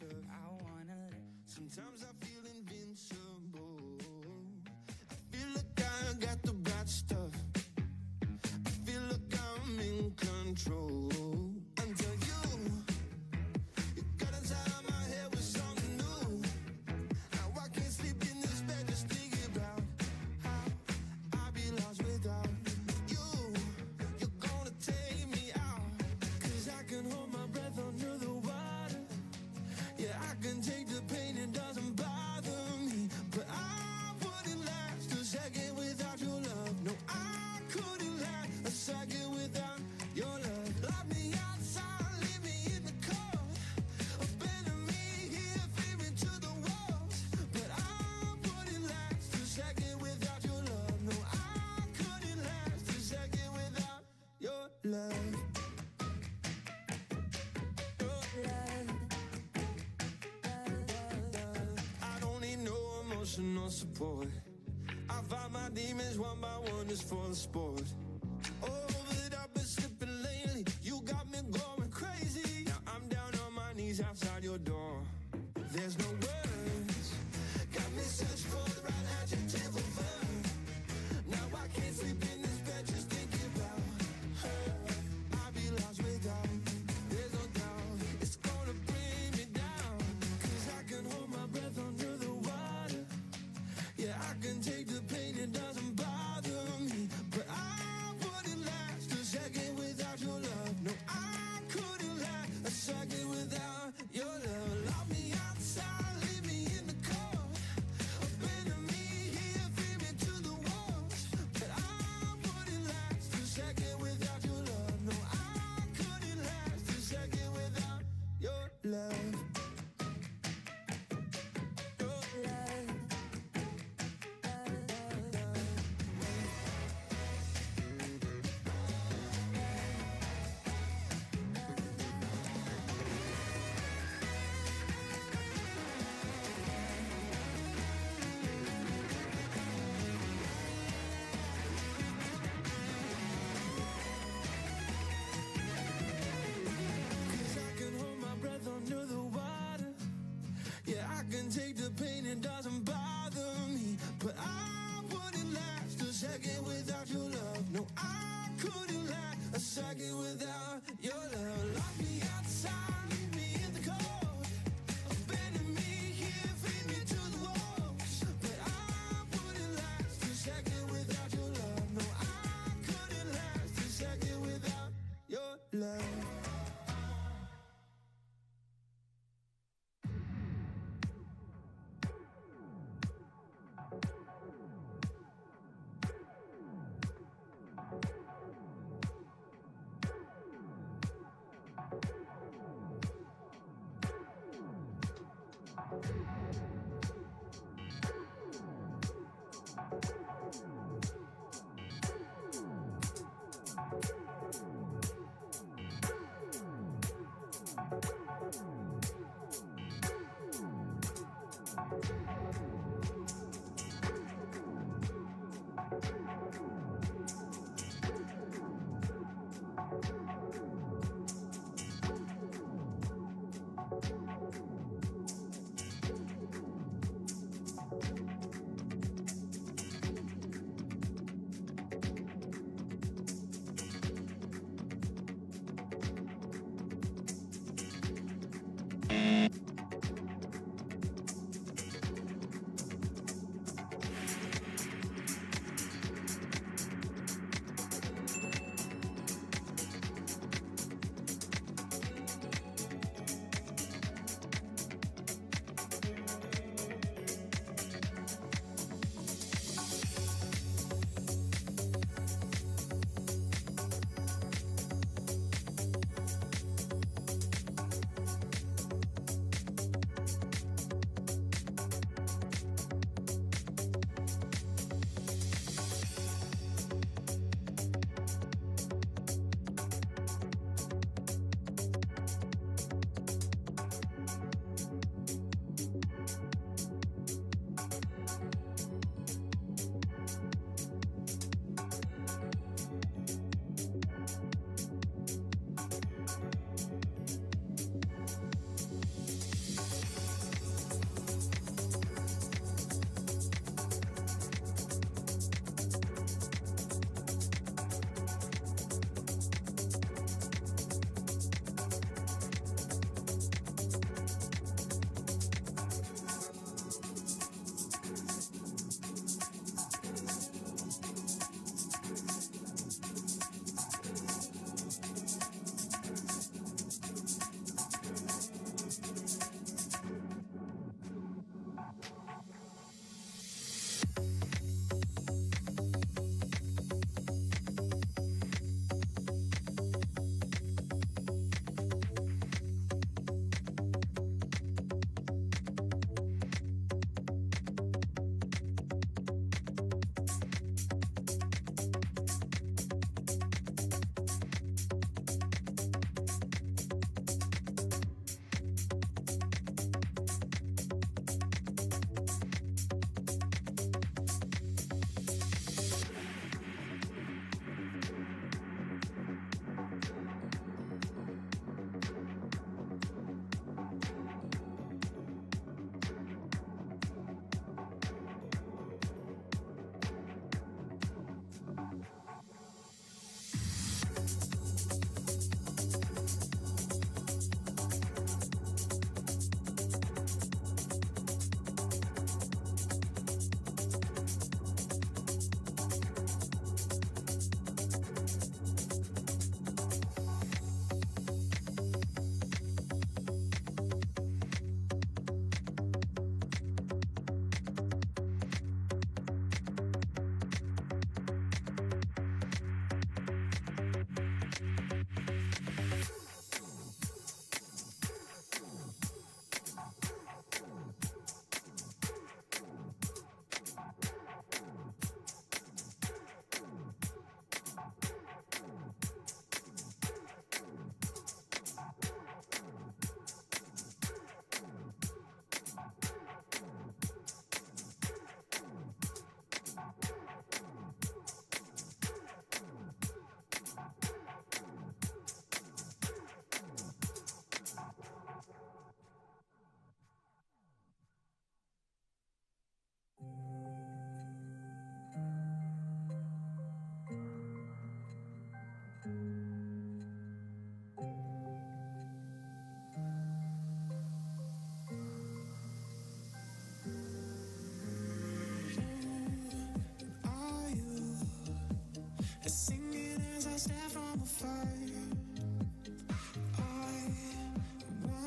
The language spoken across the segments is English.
tough. I wanna live. Sometimes I feel invincible. I feel like I got the bad stuff. I feel like I'm in control. Until you got inside my head with something new. Now I can't sleep in this bed just thinking about how I'd be lost without you. You're gonna take me out. 'Cause I can hold my breath under the water. Yeah, I can take the pain, it doesn't bother me. But I wouldn't last a second without your love. No, I couldn't last a second without your love. Lock me outside, leave me in the cold. Abandon me here, feed me to the walls. But I wouldn't last a second without your love. No, I couldn't last a second without your love. Emotional support. I fight my demons one by one just for the sport. Oh, but I've been slipping lately. You got me going crazy. Now I'm down on my knees outside your door. There's no words. Got me searching for the right adjective or verb. Now I can't sleep in this bed just thinking about her. I'll be lost without. There's no doubt it's gonna bring me down. 'Cause I can hold my breath under the water. Yeah, I can take the pain, it doesn't bother me. But I wouldn't last a second without your love. No, I couldn't last a second without your love. Lock me outside, leave me in the cold. Abandon me here, feed me to the walls. But I wouldn't last a second without your love. No, I couldn't last a second without your love. Take the pain, it doesn't bother me. But I wouldn't last a second without your love. No, I couldn't last a second without your love. Lock me outside, leave me in the cold. Abandon me here, feed me to the walls. But I wouldn't last a second without your love. No, I couldn't last a second without your love. fire. I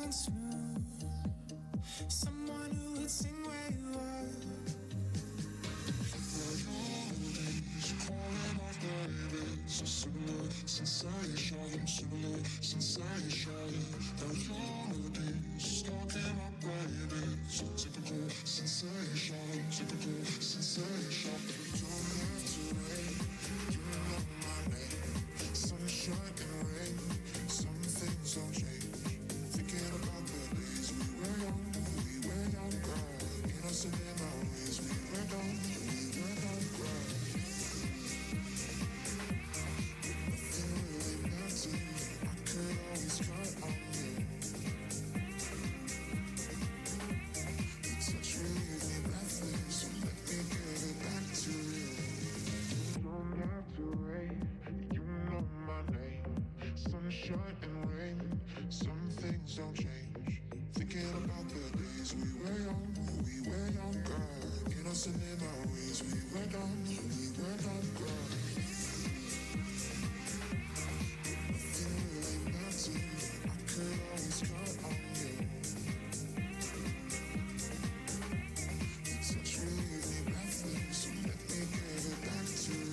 once knew someone who would sing where you are. Sunshine and rain, some things don't change. Thinking about the days we were young, innocent in our ways. We were young, girl. Nothing really mattered. I could always count on you. Your touch will leave me breathless, so let me give it back to you.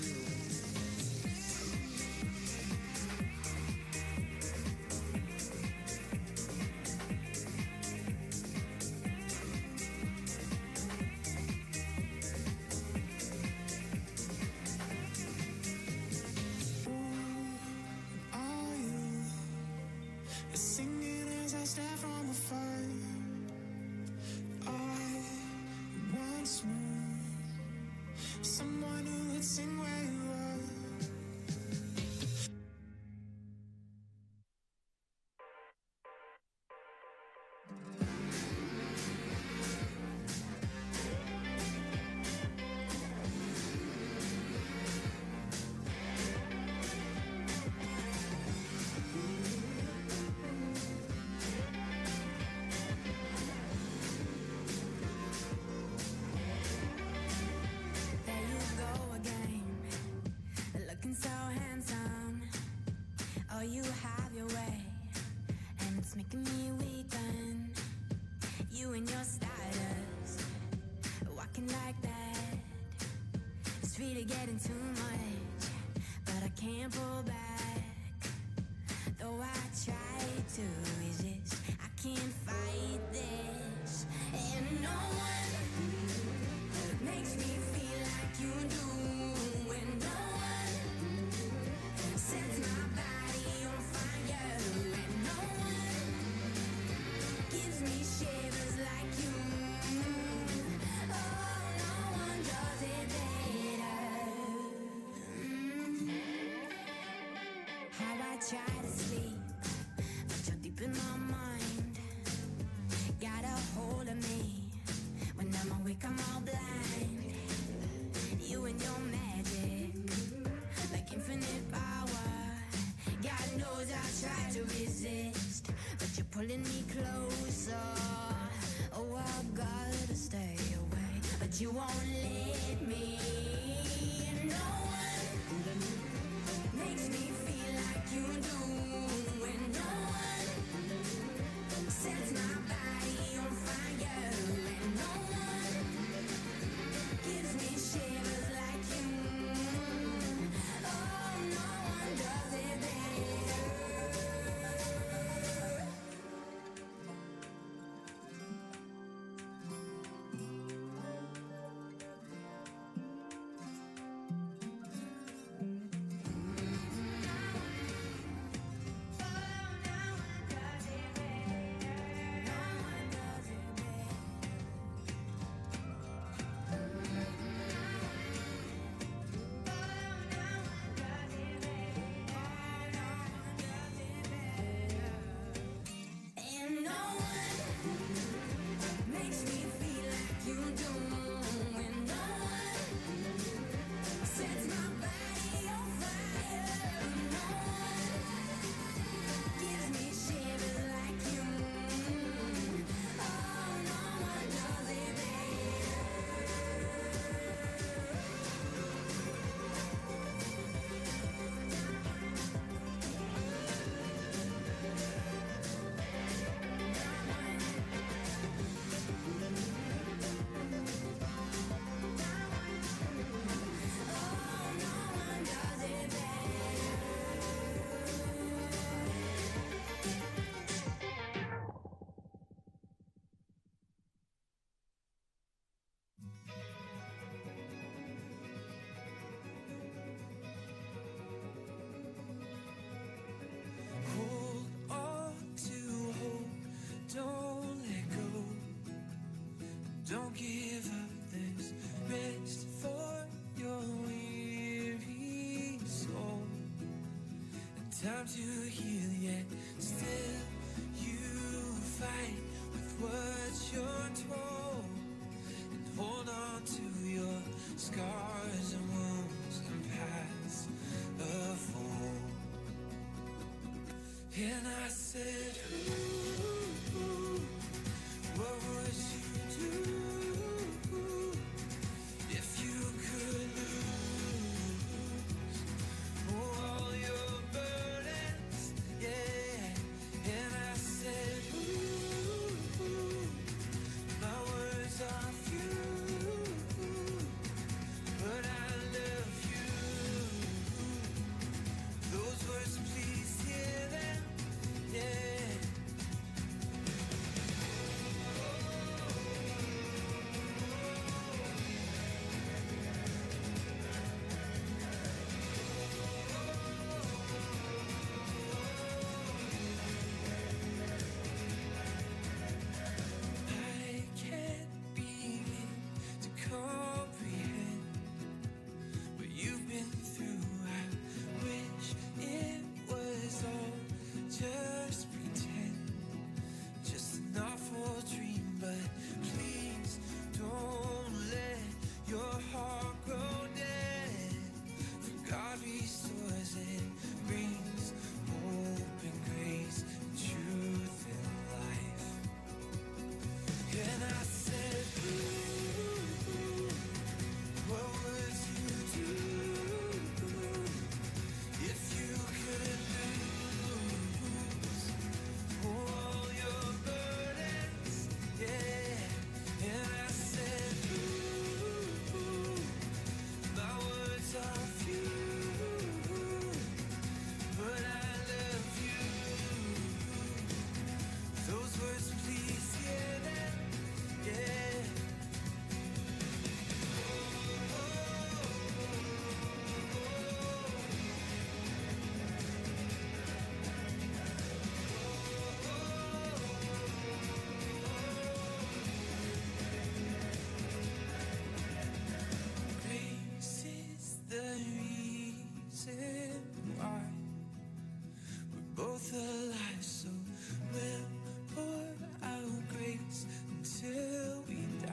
Singing as I stare from afar. I once knew someone who would sing where you are. So handsome, oh you have your way, and it's making me weaken. You and your stylist, walking like that. It's really getting too much, but I can't pull back. Though I try to resist, I can't fight this. And no one makes me feel like you do. And no sets my body on fire, and no one gives me shivers like you. Oh, no one does it better. How I try to sleep, but you're deep in my mind. Got a hold of me. When I'm awake, I'm all blind. You and your magic, like infinite power. God knows I try to resist, but you're pulling me closer. Oh, I gotta stay away, but you won't let me. And no one makes me feel like you do. And no one sets my body on fire. And no one gives me shivers like you. Oh, no one does it better. time to heal, yet still you fight with what you're told, and hold on to your scars and wounds and past of old. And I said, ooh, what would you do if you could lose all your burdens? Yeah. And I said, ooh, my words are few, but I love you. Those words, please hear them. Yeah. I can't begin to comprehend what you've been through. I wish it was all just pretend, just an awful dream. But please don't let your heart grow dead, for God restores and brings hope and grace and truth and life. And I said, ooh, what would you do if you could lose all your burdens? Yeah. And I said, ooh, my words are few, but I love you. Those words, please hear them. Yeah. Grace is the reason why we're both alive, so we'll pour out grace until we die.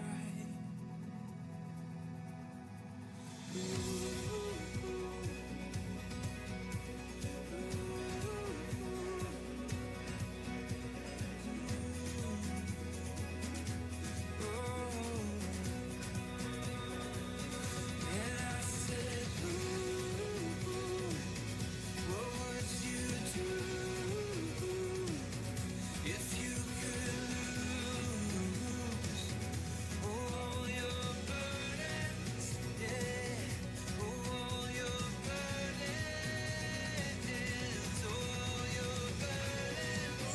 And I said, ooh, what would you do if you could lose all your burdens? Yeah, all your burdens, all your burdens.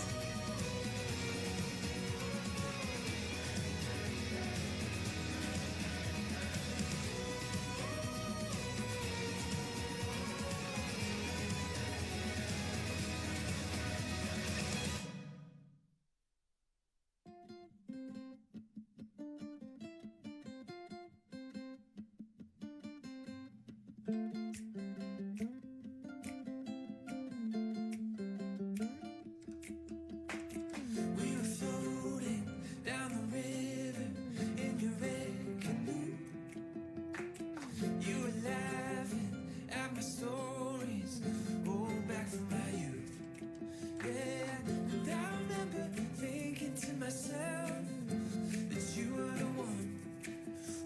We were floating down the river in your red canoe. You were laughing at my stories, oh, back from my youth. Yeah, and I remember thinking to myself that you were the one.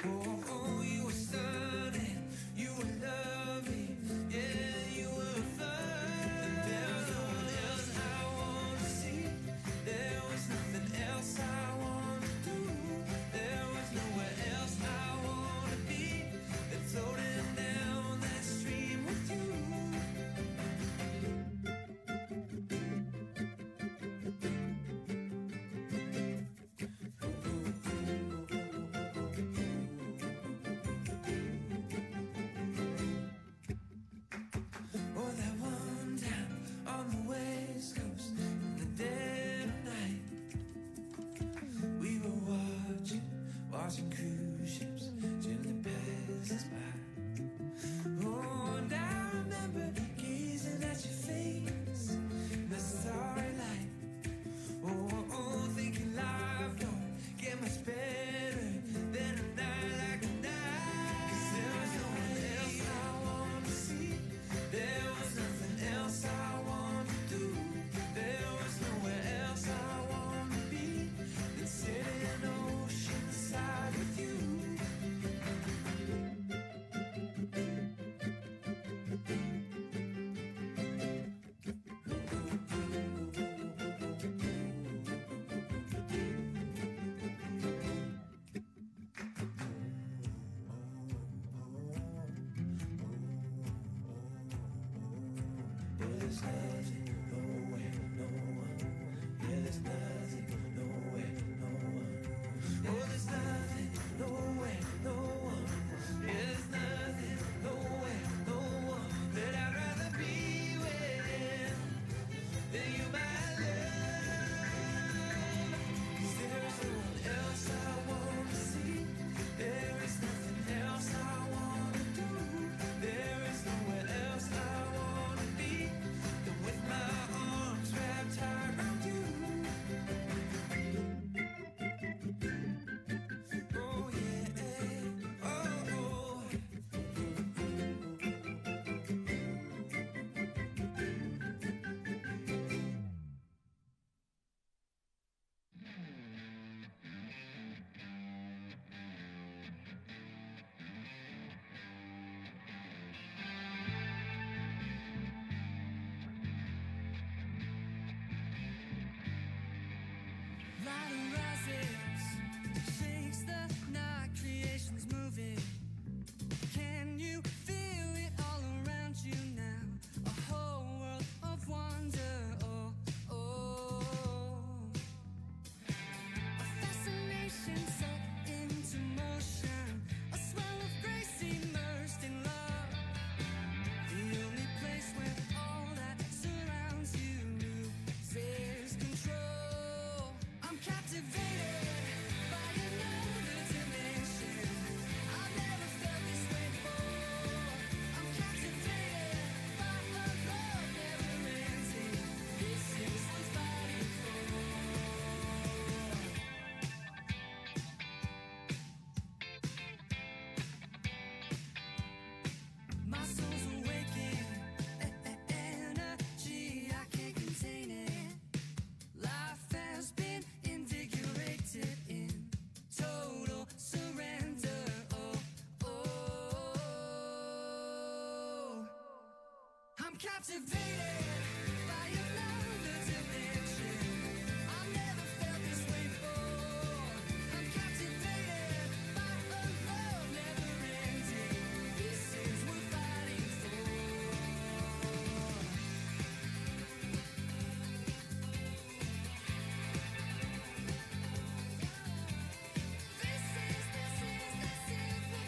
Oh, you were stunning, you were loving. there's nothing, nowhere, no one. Yeah, there's nothing, nowhere, no one. Oh, there's nothing, nowhere, no one. Yeah, there's nothing, nowhere, no one that I'd rather be with than you, my love. 'Cause there is no one else I wanna see. There is nothing else I wanna do. There is nowhere else I wanna be than with my arms wrapped tight around you. Oh yeah, oh, oh. Light rises, shakes the night, creation's moving. Can you feel it all around you now? A whole world of wonder, oh, oh. A fascination set into motion, a swell of grace immersed in love. The only place where all that surrounds you loses control. I'm captivated by another dimension. I've never felt this way before. I'm captivated by a love never ending. This is worth fighting for. My soul's awakening, energy, I can't contain it. Life has been invigorated in total surrender, oh, oh. I'm captivated by another dimension. I've never felt this way before. I'm captivated by a love never ending. This is worth fighting for. This is worth fighting for.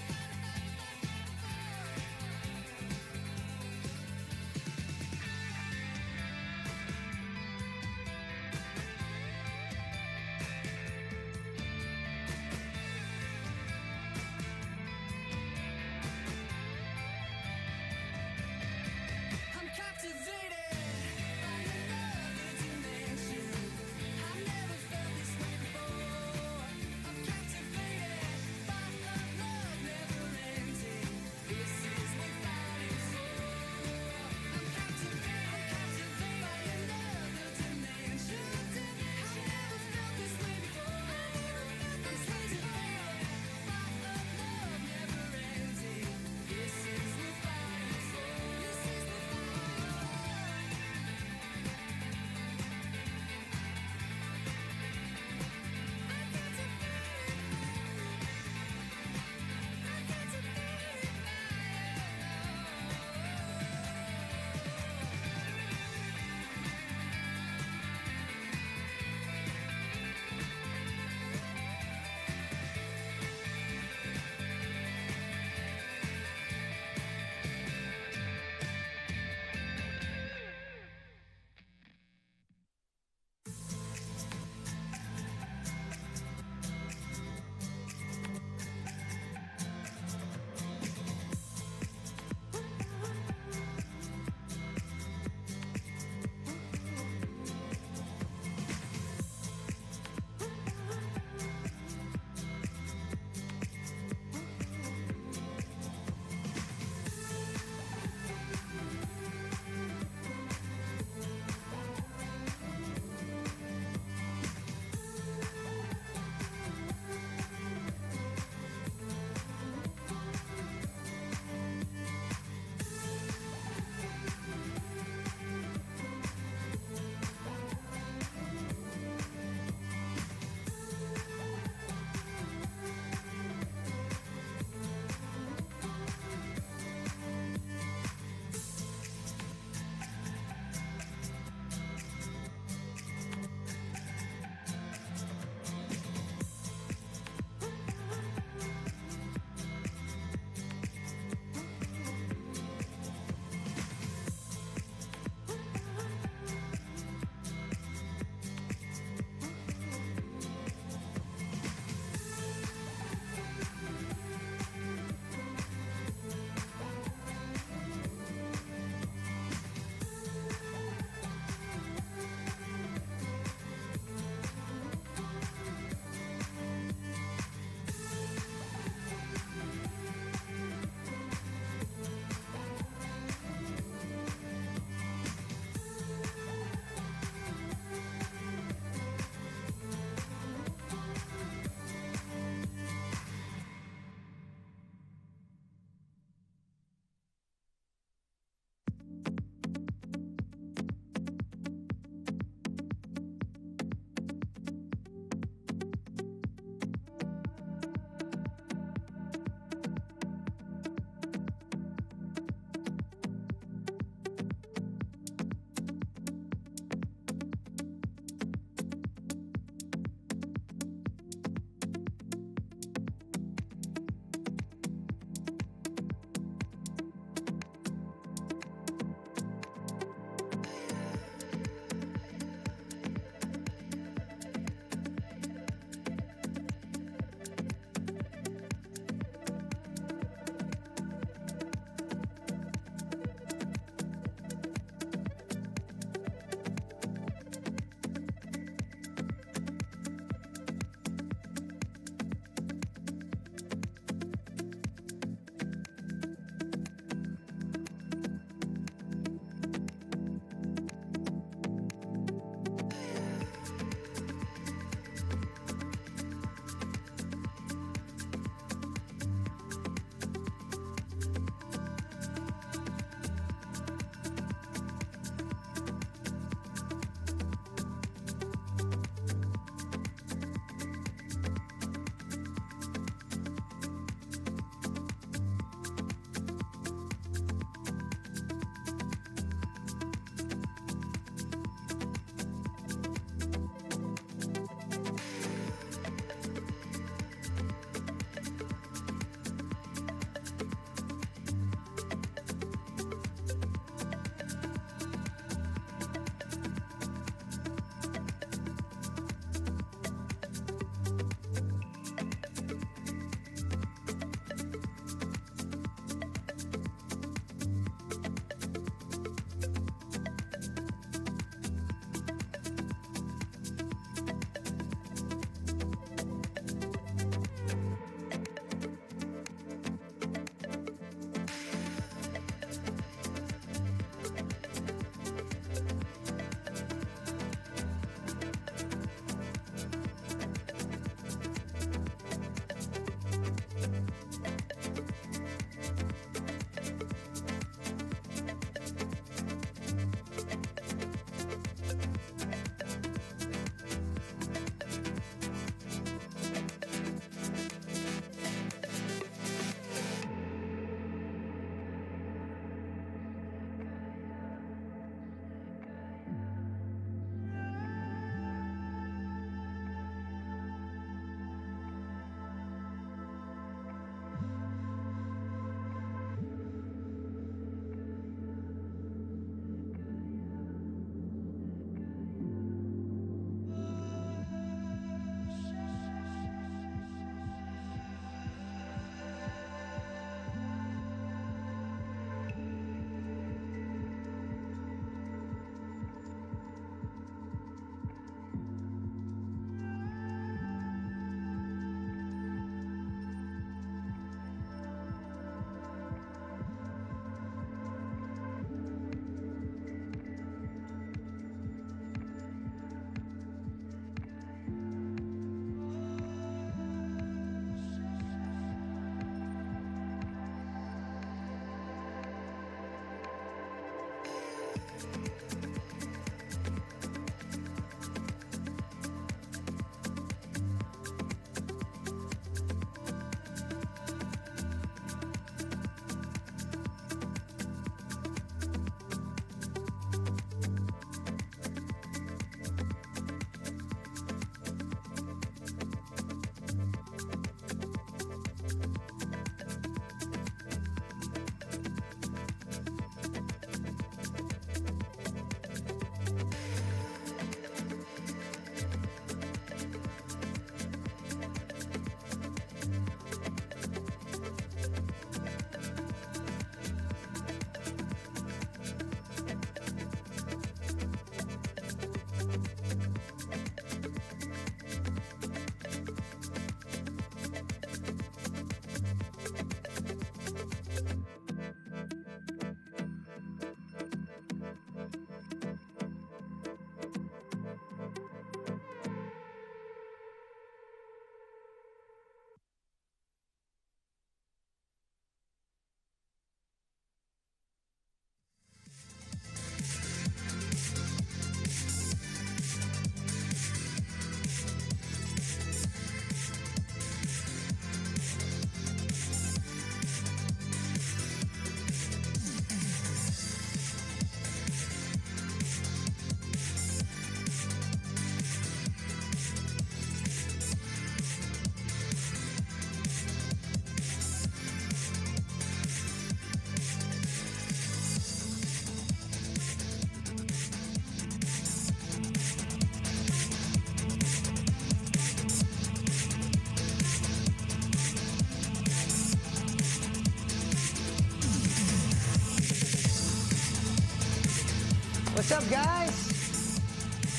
What's up, guys?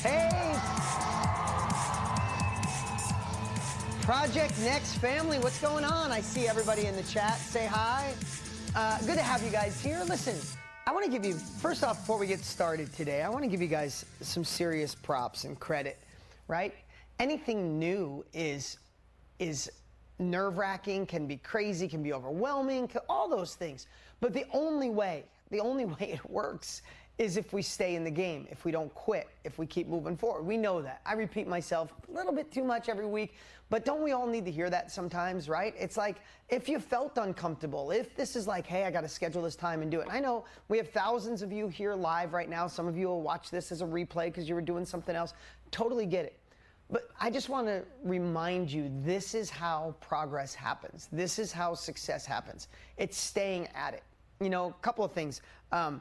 Hey. Project Next family, what's going on? I see everybody in the chat. Say hi. Good to have you guys here. Listen, I want to give you, first off, before we get started today, I want to give you guys some serious props and credit, right? Anything new is nerve-wracking, can be crazy, can be overwhelming, all those things. But the only way it works is if we stay in the game, if we don't quit, if we keep moving forward. We know that. I repeat myself a little bit too much every week, but don't we all need to hear that sometimes, right? It's like, if you felt uncomfortable, if this is like, hey, I got to schedule this time and do it. I know we have thousands of you here live right now. Some of you will watch this as a replay because you were doing something else. Totally get it. But I just want to remind you, this is how progress happens. This is how success happens. It's staying at it. You know, a couple of things. I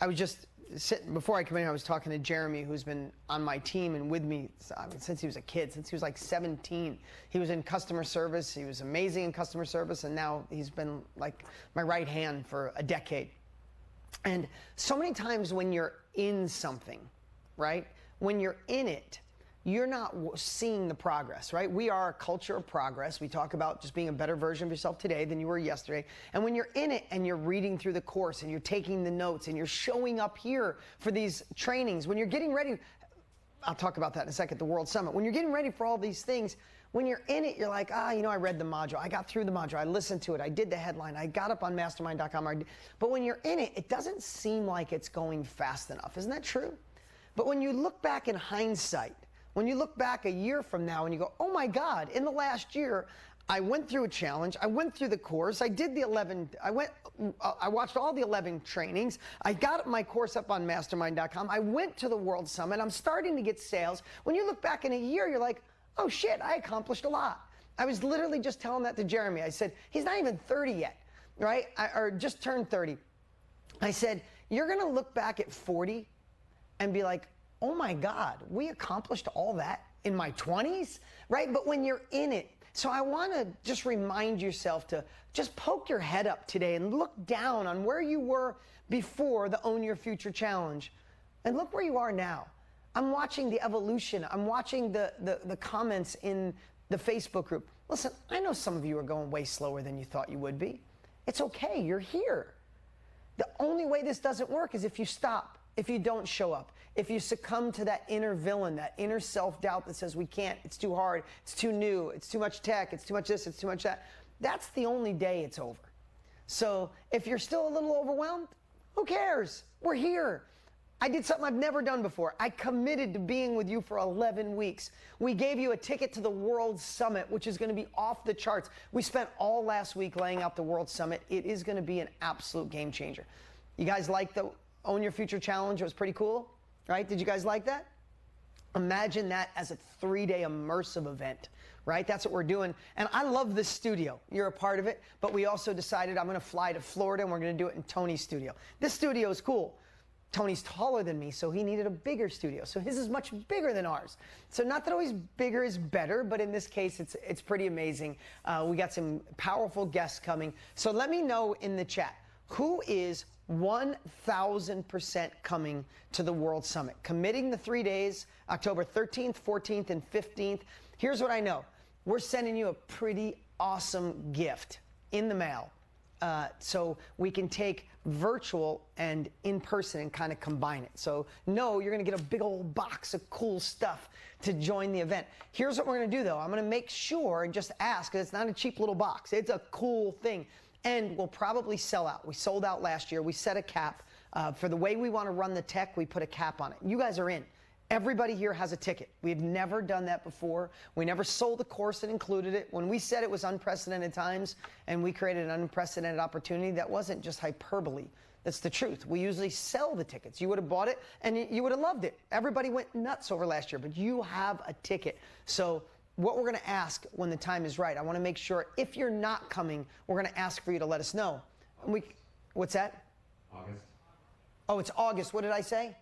was just sitting, before I came in here, I was talking to Jeremy, who's been on my team and with me, since he was a kid, since he was like 17. He was in customer service. He was amazing in customer service, and now he's been like my right hand for a decade. And so many times when you're in something, right, when you're in it, you're not seeing the progress, right? We are a culture of progress. We talk about just being a better version of yourself today than you were yesterday. And when you're in it and you're reading through the course and you're taking the notes and you're showing up here for these trainings, when you're getting ready, I'll talk about that in a second, the World Summit. When you're getting ready for all these things, when you're in it, you're like, you know, I read the module. I got through the module. I listened to it. I did the headline. I got up on mastermind.com. But when you're in it, it doesn't seem like it's going fast enough. Isn't that true? But when you look back in hindsight, when you look back a year from now and you go, oh my God, in the last year, I went through a challenge, I went through the course, I did the 11, I watched all the 11 trainings, I got my course up on mastermind.com, I went to the World Summit, I'm starting to get sales. When you look back in a year, you're like, oh shit, I accomplished a lot. I was literally just telling that to Jeremy. I said, he's not even 30 yet, right? Or just turned 30. I said, you're gonna look back at 40 and be like, oh my God, we accomplished all that in my 20s, right? But when you're in it, so I want to just remind yourself to just poke your head up today and look down on where you were before the Own Your Future Challenge and look where you are now. I'm watching the evolution. I'm watching the comments in the Facebook group. Listen, I know some of you are going way slower than you thought you would be. It's okay, you're here. The only way this doesn't work is if you stop, if you don't show up, if you succumb to that inner villain, that inner self-doubt that says we can't, it's too hard, it's too new, it's too much tech, it's too much this, it's too much that, that's the only day it's over. So if you're still a little overwhelmed, who cares? We're here. I did something I've never done before. I committed to being with you for 11 weeks. We gave you a ticket to the World Summit, which is going to be off the charts. We spent all last week laying out the World Summit. It is going to be an absolute game changer. You guys like the Own Your Future Challenge? It was pretty cool, right? Did you guys like that? Imagine that as a 3-day immersive event, right? That's what we're doing. And I love this studio. You're a part of it. But we also decided I'm going to fly to Florida and we're going to do it in Tony's studio. This studio is cool. Tony's taller than me, so he needed a bigger studio. So his is much bigger than ours. So not that always bigger is better, but in this case, it's pretty amazing. We got some powerful guests coming. So let me know in the chat, who is 1,000% coming to the World Summit? Committing the 3 days, October 13th, 14th, and 15th. Here's what I know. We're sending you a pretty awesome gift in the mail. So we can take virtual and in person and kind of combine it. So no, you're going to get a big old box of cool stuff to join the event. Here's what we're going to do though. I'm going to make sure and just ask, because it's not a cheap little box. It's a cool thing. And we'll probably sell out. We sold out last year. We set a cap. For the way we want to run the tech, we put a cap on it. You guys are in. Everybody here has a ticket. We've never done that before. We never sold a course that included it. When we said it was unprecedented times and we created an unprecedented opportunity, that wasn't just hyperbole. That's the truth. We usually sell the tickets. You would have bought it and you would have loved it. Everybody went nuts over last year, but you have a ticket. So what we're going to ask when the time is right, I want to make sure if you're not coming, we're going to ask for you to let us know. What's that? August. Oh, it's August. What did I say?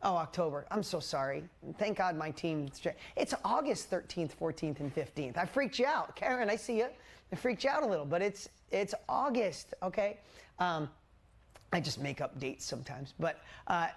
Oh, October. I'm so sorry. Thank God my team. It's August 13th, 14th, and 15th. I freaked you out. Karen, I see you. I freaked you out a little, but it's August, okay? I just make up dates sometimes. But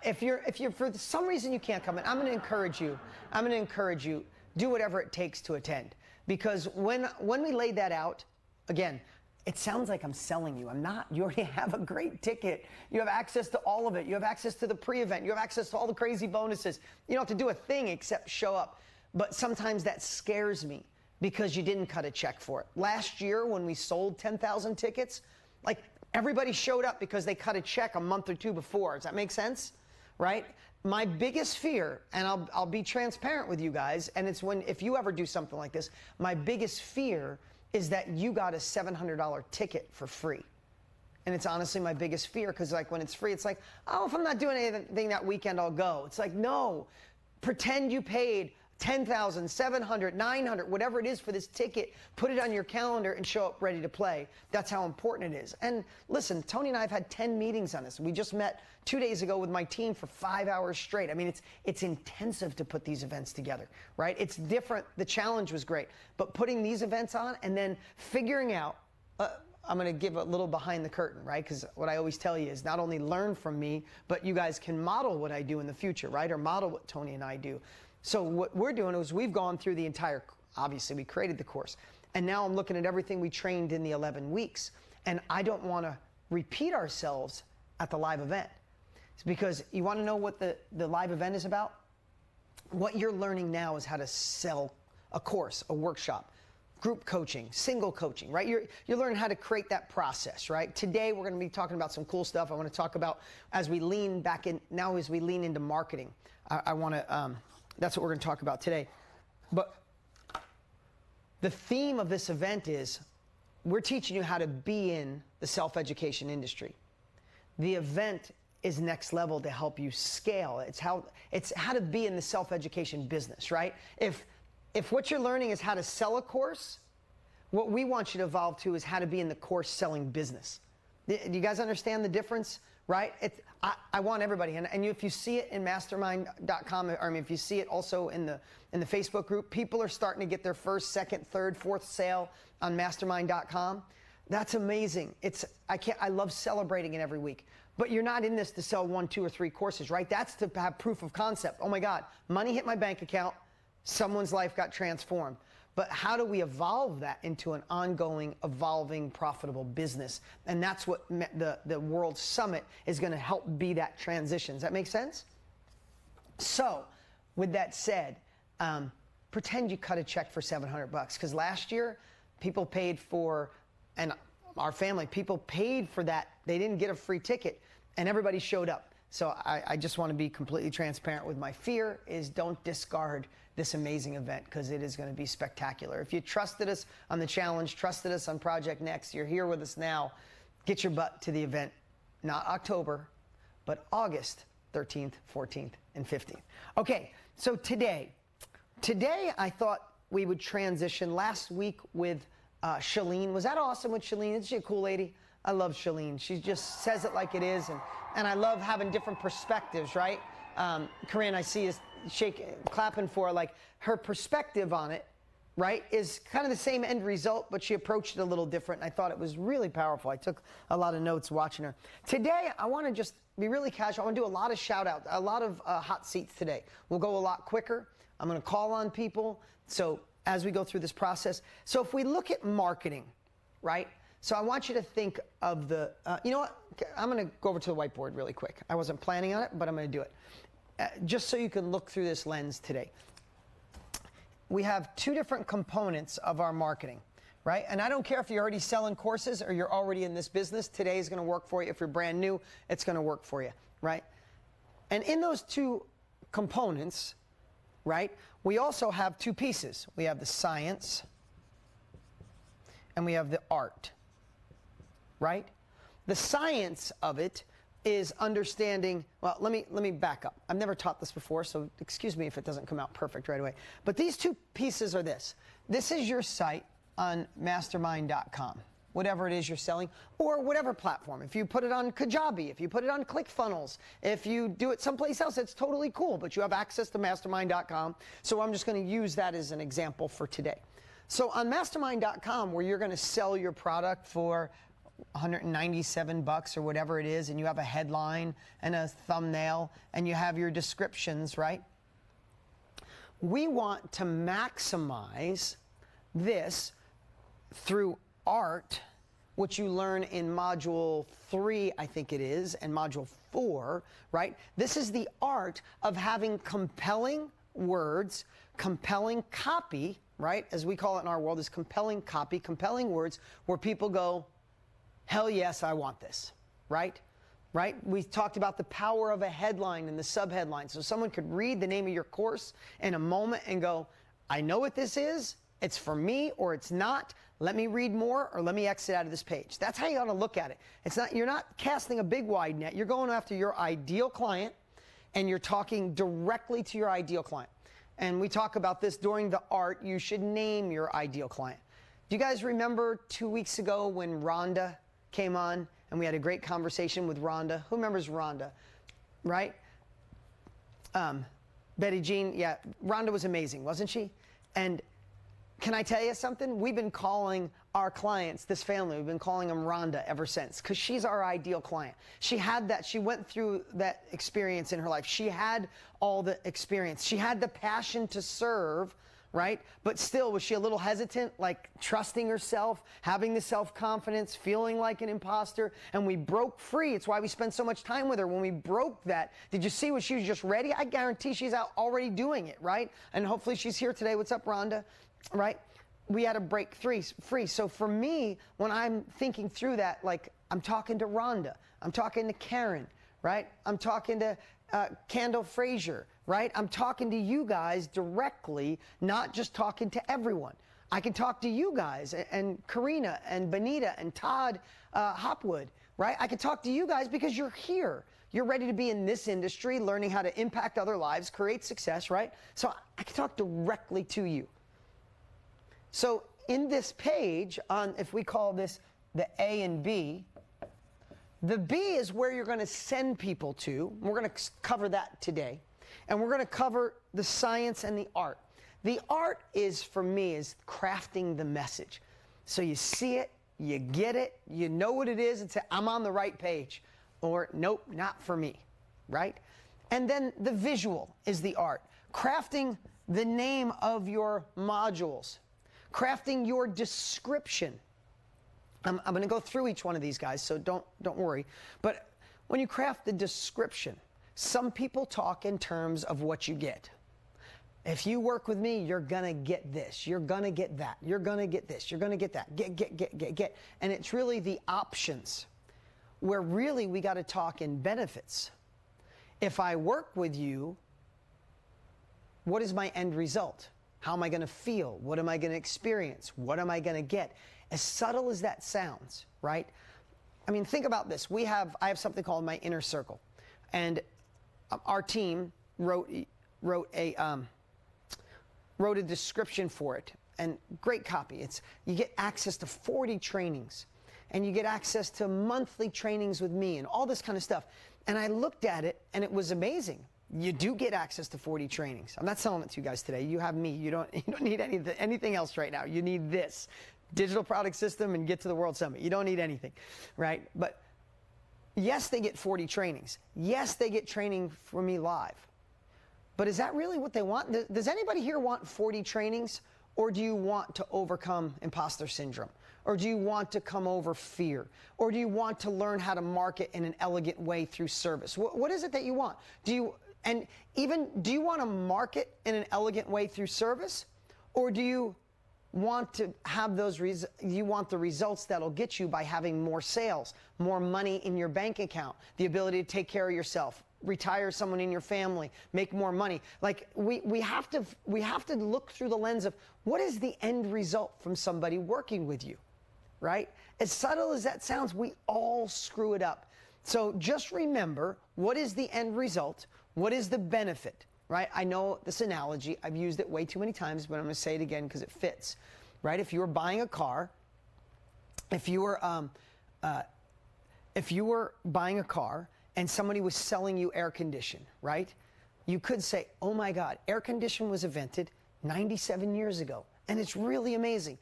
if you're for some reason you can't come in, I'm going to encourage you, do whatever it takes to attend. Because when we laid that out, again, it sounds like I'm selling you. I'm not. You already have a great ticket. You have access to all of it. You have access to the pre-event. You have access to all the crazy bonuses. You don't have to do a thing except show up. But sometimes that scares me because you didn't cut a check for it. Last year when we sold 10,000 tickets, like everybody showed up because they cut a check a month or two before. Does that make sense? Right? My biggest fear, and I'll be transparent with you guys, and it's if you ever do something like this, my biggest fear is that you got a $700 ticket for free. And it's honestly my biggest fear, because like when it's free, it's like, oh, if I'm not doing anything that weekend, I'll go. It's like, no, pretend you paid 10,000, 700, 900, whatever it is for this ticket, put it on your calendar and show up ready to play. That's how important it is. And listen, Tony and I have had 10 meetings on this. We just met 2 days ago with my team for 5 hours straight. I mean, it's intensive to put these events together, right? It's different. The challenge was great, but putting these events on and then figuring out, I'm going to give a little behind the curtain, right? Because what I always tell you is not only learn from me, but you guys can model what I do in the future, right? Or model what Tony and I do. So what we're doing is we've gone through the entire, obviously we created the course, and now I'm looking at everything we trained in the 11 weeks, and I don't want to repeat ourselves at the live event. It's because you want to know what the live event is about? What you're learning now is how to sell a course, a workshop, group coaching, single coaching, right? You're learning how to create that process, right? Today we're going to be talking about some cool stuff. I want to talk about as we lean back in, now as we lean into marketing. I want to, that's what we're going to talk about today. But the theme of this event is we're teaching you how to be in the self-education industry. The event is next level to help you scale. It's how to be in the self-education business, right? If what you're learning is how to sell a course, what we want you to evolve to is how to be in the course selling business. Do you guys understand the difference? Right? I want everybody, and if you see it in mastermind.com, I mean, if you see it also in the Facebook group, people are starting to get their first, second, third, fourth sale on mastermind.com. That's amazing. I love celebrating it every week. But you're not in this to sell 1, 2, or 3 courses, right? That's to have proof of concept. Oh my God, money hit my bank account, someone's life got transformed. But how do we evolve that into an ongoing, evolving, profitable business? And that's what the World Summit is going to help be that transition. Does that make sense? So, with that said, pretend you cut a check for $700, because last year, people paid for, and our family, people paid for that. They didn't get a free ticket, and everybody showed up. So I just want to be completely transparent with my fear is don't discard this amazing event, because it is going to be spectacular. If you trusted us on the challenge, trusted us on Project Next, you're here with us now, get your butt to the event, not October, but August 13th, 14th, and 15th. Okay, so today I thought we would transition last week with Shalene. Was that awesome with Shalene? Isn't she a cool lady? I love Shalene. She just says it like it is, and I love having different perspectives, right? Corinne, I see is clapping for, like, her perspective on it, right, is kind of the same end result, but she approached it a little different, and I thought it was really powerful. I took a lot of notes watching her. Today, I want to just be really casual. I want to do a lot of shout-outs, a lot of hot seats today. We'll go a lot quicker. I'm going to call on people, so as we go through this process. So if we look at marketing, right, so I want you to think of the, you know what, I'm going to go over to the whiteboard really quick. I wasn't planning on it, but I'm going to do it. Just so you can look through this lens today. We have 2 different components of our marketing, right? And I don't care if you're already selling courses or you're already in this business. Today is going to work for you. If you're brand new, it's going to work for you, right? And in those 2 components, right, we also have 2 pieces. We have the science and we have the art, right? The science of it is understanding, well, let me back up. I've never taught this before, so excuse me if it doesn't come out perfect right away. But these 2 pieces are this. This is your site on mastermind.com, whatever it is you're selling, or whatever platform. If you put it on Kajabi, if you put it on ClickFunnels, if you do it someplace else, it's totally cool, but you have access to mastermind.com. So I'm just going to use that as an example for today. So on mastermind.com, where you're going to sell your product for $197 or whatever it is, and you have a headline and a thumbnail and you have your descriptions, right? We want to maximize this through art, which you learn in module 3, I think it is, and module 4, right? This is the art of having compelling words, compelling copy, right? As we call it in our world, is compelling copy, compelling words where people go, hell yes, I want this, right? Right? We talked about the power of a headline and the subheadline. So someone could read the name of your course in a moment and go, I know what this is. It's for me or it's not. Let me read more or let me exit out of this page. That's how you ought to look at it. It's not, you're not casting a big wide net. You're going after your ideal client and you're talking directly to your ideal client. And we talk about this during the art. You should name your ideal client. Do you guys remember 2 weeks ago when Rhonda came on and we had a great conversation with Rhonda? Who remembers Rhonda, right? Betty Jean, yeah, Rhonda was amazing, wasn't she? And can I tell you something? We've been calling our clients, this family, we've been calling them Rhonda ever since, because she's our ideal client. She had that, she went through that experience in her life. She had all the experience. She had the passion to serve, right? But still, was she a little hesitant, like trusting herself, having the self-confidence, feeling like an imposter? And we broke free. It's why we spent so much time with her. When we broke that, did you see when she was just ready? I guarantee she's out already doing it, right? And hopefully she's here today. What's up, Rhonda? Right? We had to break free. So for me, when I'm thinking through that, like I'm talking to Rhonda, I'm talking to Karen, right? I'm talking to Kendall Frazier, right? I'm talking to you guys directly, not just talking to everyone. I can talk to you guys and Karina and Benita and Todd Hopwood, right? I can talk to you guys because you're here. You're ready to be in this industry, learning how to impact other lives, create success, right? So I can talk directly to you. So in this page, on if we call this the A and B, the B is where you're going to send people to. We're going to cover that today. And we're going to cover the science and the art. The art is, for me, is crafting the message. So you see it, you get it, you know what it is, and say, I'm on the right page. Or, nope, not for me, right? And then the visual is the art. Crafting the name of your modules. Crafting your description. I'm going to go through each one of these guys, so don't worry. But when you craft the description, some people talk in terms of what you get. If you work with me, you're going to get this. You're going to get that. You're going to get this. You're going to get that. Get. And it's really the options where really we got to talk in benefits. If I work with you, what is my end result? How am I going to feel? What am I going to experience? What am I going to get? As subtle as that sounds, right? I mean, think about this. I have something called my inner circle, and our team wrote a description for it, and great copy. You get access to 40 trainings, and you get access to monthly trainings with me, and all this kind of stuff. And I looked at it, and it was amazing. You do get access to 40 trainings. I'm not selling it to you guys today. You have me. You don't need anything else right now. You need this digital product system and get to the World Summit. You don't need anything, right? But yes, they get 40 trainings. Yes, they get training from me live. But is that really what they want? Does anybody here want 40 trainings? Or do you want to overcome imposter syndrome? Or do you want to come over fear? Or do you want to learn how to market in an elegant way through service? What is it that you want? Do you want to market in an elegant way through service? Or do you want to have you want the results that'll get you by having more sales, more money in your bank account, the ability to take care of yourself, retire someone in your family, make more money? Like we have to look through the lens of what is the end result from somebody working with you, right? As subtle as that sounds, we all screw it up. So just remember, what is the end result? What is the benefit, right? I know this analogy. I've used it way too many times, but I'm going to say it again because it fits, right? If you were buying a car, if you were buying a car and somebody was selling you air condition, right? You could say, oh my God, air condition was invented 97 years ago. And it's really amazing.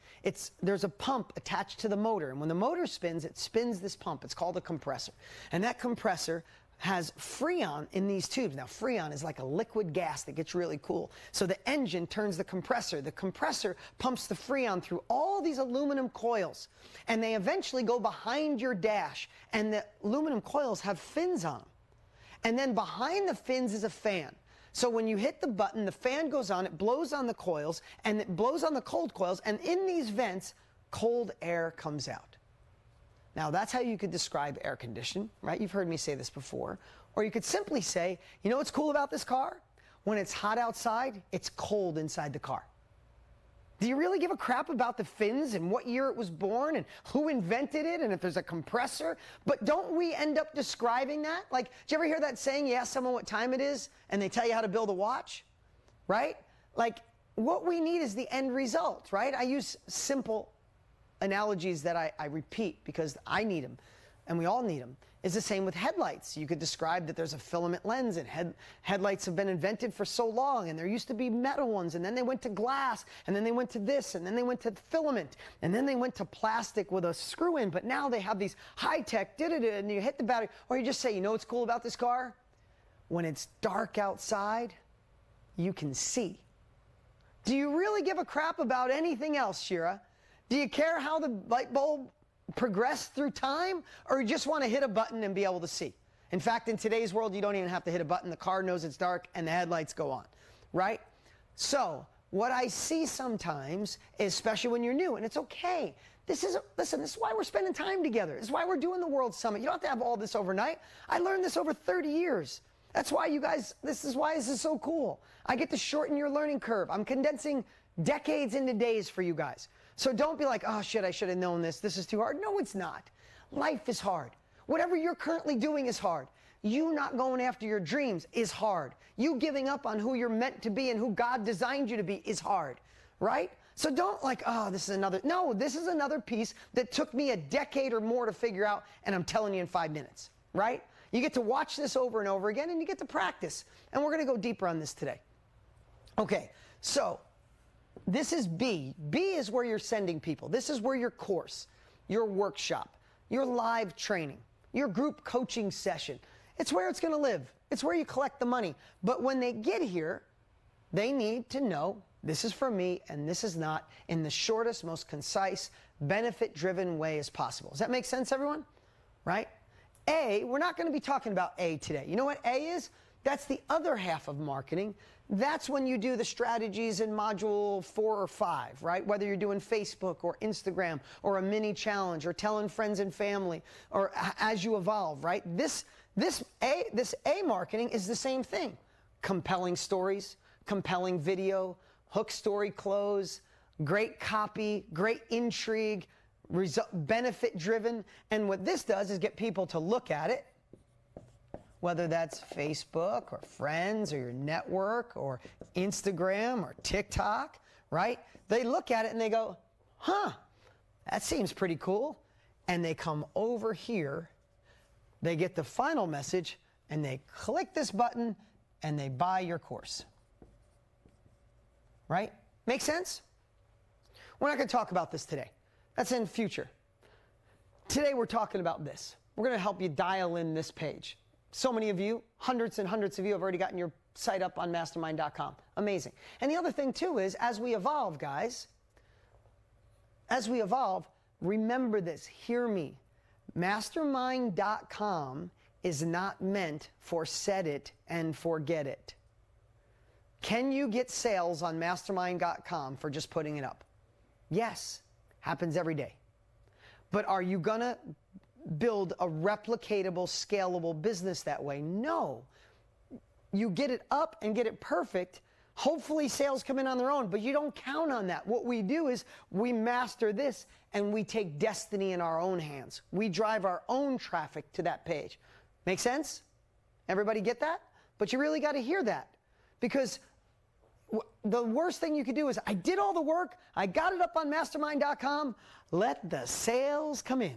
There's a pump attached to the motor, and when the motor spins, it spins this pump. It's called a compressor. And that compressor has Freon in these tubes. Now, Freon is like a liquid gas that gets really cool. So the engine turns the compressor. The compressor pumps the Freon through all these aluminum coils, and they eventually go behind your dash, and the aluminum coils have fins on them. And then behind the fins is a fan. So when you hit the button, the fan goes on, it blows on the coils, and it blows on the cold coils, and in these vents, cold air comes out. Now, that's how you could describe air conditioning, right? You've heard me say this before. Or you could simply say, you know what's cool about this car? When it's hot outside, it's cold inside the car. Do you really give a crap about the fins and what year it was born and who invented it and if there's a compressor? But don't we end up describing that? Like, did you ever hear that saying, you ask someone what time it is and they tell you how to build a watch, right? Like, what we need is the end result, right? I use simple analogies that I repeat because I need them and we all need them. It's the same with headlights. You could describe that there's a filament lens, and headlights have been invented for so long, and there used to be metal ones, and then they went to glass, and then they went to this, and then they went to filament, and then they went to plastic with a screw in, but now they have these high-tech, and you hit the battery, or you just say, you know what's cool about this car? When it's dark outside, you can see. Do you really give a crap about anything else, Shira? Do you care how the light bulb progress through time, or you just want to hit a button and be able to see? In fact, in today's world, you don't even have to hit a button. The car knows it's dark and the headlights go on, right? So what I see sometimes, especially when you're new, and it's okay. Listen, this is why we're spending time together. This is why we're doing the World Summit. You don't have to have all this overnight. I learned this over 30 years. That's why you guys, this is so cool. I get to shorten your learning curve. I'm condensing decades into days for you guys. So don't be like, oh shit, I should have known this. This is too hard. No, it's not. Life is hard. Whatever you're currently doing is hard. You not going after your dreams is hard. You giving up on who you're meant to be and who God designed you to be is hard, right? So don't like, oh, this is another. No, this is another piece that took me a decade or more to figure out, and I'm telling you in 5 minutes, right? You get to watch this over and over again, and you get to practice. And we're going to go deeper on this today. Okay, so this is B. B is where you're sending people. This is where your course, your workshop, your live training, your group coaching session, it's where it's going to live. It's where you collect the money. But when they get here, they need to know this is for me and this is not, in the shortest, most concise, benefit-driven way as possible. Does that make sense, everyone? Right? A, we're not going to be talking about A today. You know what A is? That's the other half of marketing. That's when you do the strategies in module 4 or 5, right? Whether you're doing Facebook or Instagram or a mini challenge or telling friends and family or as you evolve, right? This A marketing is the same thing. Compelling stories, compelling video, hook, story, close, great copy, great intrigue, benefit driven. And what this does is get people to look at it, whether that's Facebook or friends or your network or Instagram or TikTok, right? They look at it and they go, huh, that seems pretty cool. And they come over here, they get the final message, and they click this button and they buy your course. Right? Make sense? We're not going to talk about this today. That's in future. Today we're talking about this. We're going to help you dial in this page. So many of you, hundreds and hundreds of you have already gotten your site up on mastermind.com. Amazing. And the other thing too is, as we evolve, guys, as we evolve, remember this, hear me. Mastermind.com is not meant for set it and forget it. Can you get sales on mastermind.com for just putting it up? Yes, happens every day. But are you gonna build a replicatable, scalable business that way? No. You get it up and get it perfect. Hopefully sales come in on their own, but you don't count on that. What we do is we master this and we take destiny in our own hands. We drive our own traffic to that page. Make sense? Everybody get that? But you really got to hear that, because the worst thing you could do is, I did all the work, I got it up on mastermind.com, let the sales come in.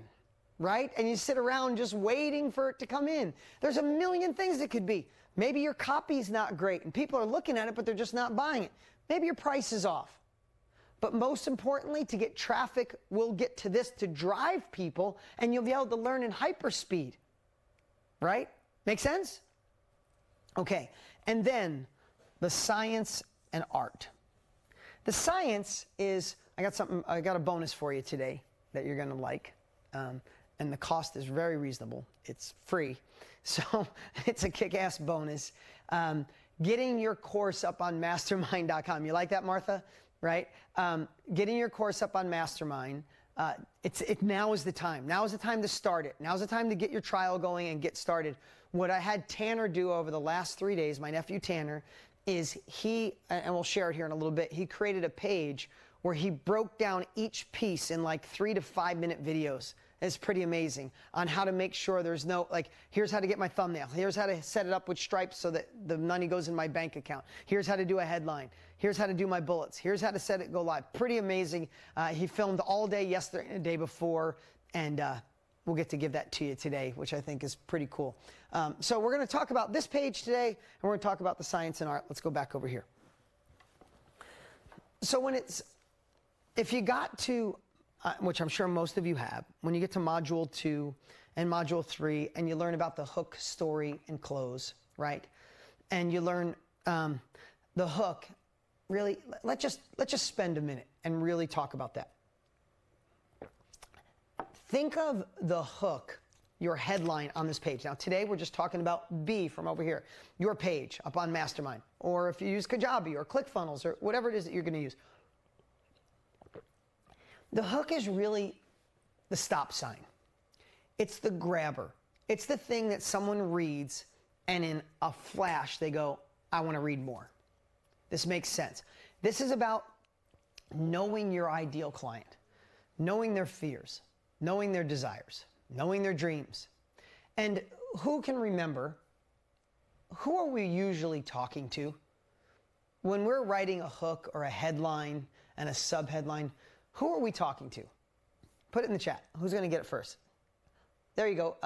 Right? And you sit around just waiting for it to come in. There's a million things it could be. Maybe your copy's not great and people are looking at it, but they're just not buying it. Maybe your price is off. But most importantly, to get traffic, we'll get to this to drive people, and you'll be able to learn in hyperspeed. Right? Make sense? Okay. And then the science and art. The science is, I got a bonus for you today that you're going to like. And the cost is very reasonable. It's free. So it's a kick-ass bonus. Getting your course up on mastermind.com. You like that, Martha? Right? Getting your course up on Mastermind. Now is the time. Now is the time to start it. Now is the time to get your trial going and get started. What I had Tanner do over the last 3 days, my nephew Tanner, is and we'll share it here in a little bit, he created a page where he broke down each piece in like 3 to 5 minute videos. It's pretty amazing on how to make sure there's no, like, here's how to get my thumbnail. Here's how to set it up with stripes so that the money goes in my bank account. Here's how to do a headline. Here's how to do my bullets. Here's how to set it go live. Pretty amazing. He filmed all day yesterday and the day before, and we'll get to give that to you today, which I think is pretty cool. So we're going to talk about this page today, and we're going to talk about the science and art. Let's go back over here. So if you got to, which I'm sure most of you have, when you get to Module 2 and Module 3, and you learn about the hook, story, and close, right? And you learn the hook, really, let's just spend a minute and really talk about that. Think of the hook, your headline on this page. Now, today we're just talking about B from over here, your page up on Mastermind, or if you use Kajabi or ClickFunnels or whatever it is that you're going to use. The hook is really the stop sign. It's the grabber. It's the thing that someone reads and in a flash they go, I want to read more. This makes sense. This is about knowing your ideal client, knowing their fears, knowing their desires, knowing their dreams. And who can remember, who are we usually talking to? When we're writing a hook or a headline and a subheadline, who are we talking to? Put it in the chat. Who's going to get it first? There you go.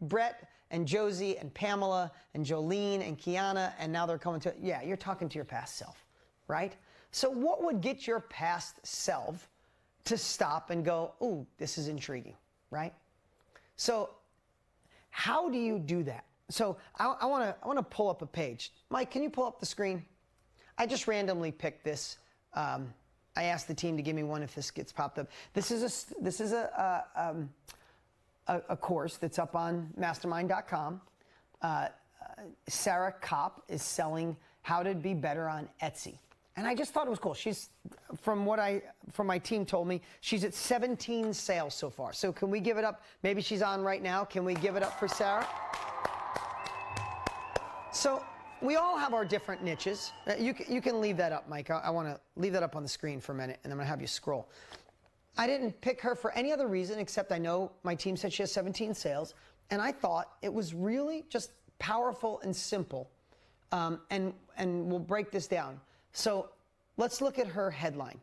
Brett and Josie and Pamela and Jolene and Kiana, and now they're coming to, yeah, you're talking to your past self, right? So what would get your past self to stop and go, ooh, this is intriguing, right? So how do you do that? So I want to pull up a page. Mike, can you pull up the screen? I just randomly picked this. I asked the team to give me one if this gets popped up. This is a course that's up on mastermind.com. Sarah Kopp is selling how to be better on Etsy. And I just thought it was cool. She's, from my team told me, she's at 17 sales so far. So can we give it up? Maybe she's on right now. Can we give it up for Sarah? So we all have our different niches. You can leave that up, Mike. I want to leave that up on the screen for a minute, and I'm going to have you scroll. I didn't pick her for any other reason except I know my team said she has 17 sales, and I thought it was really just powerful and simple. And we'll break this down. So let's look at her headline.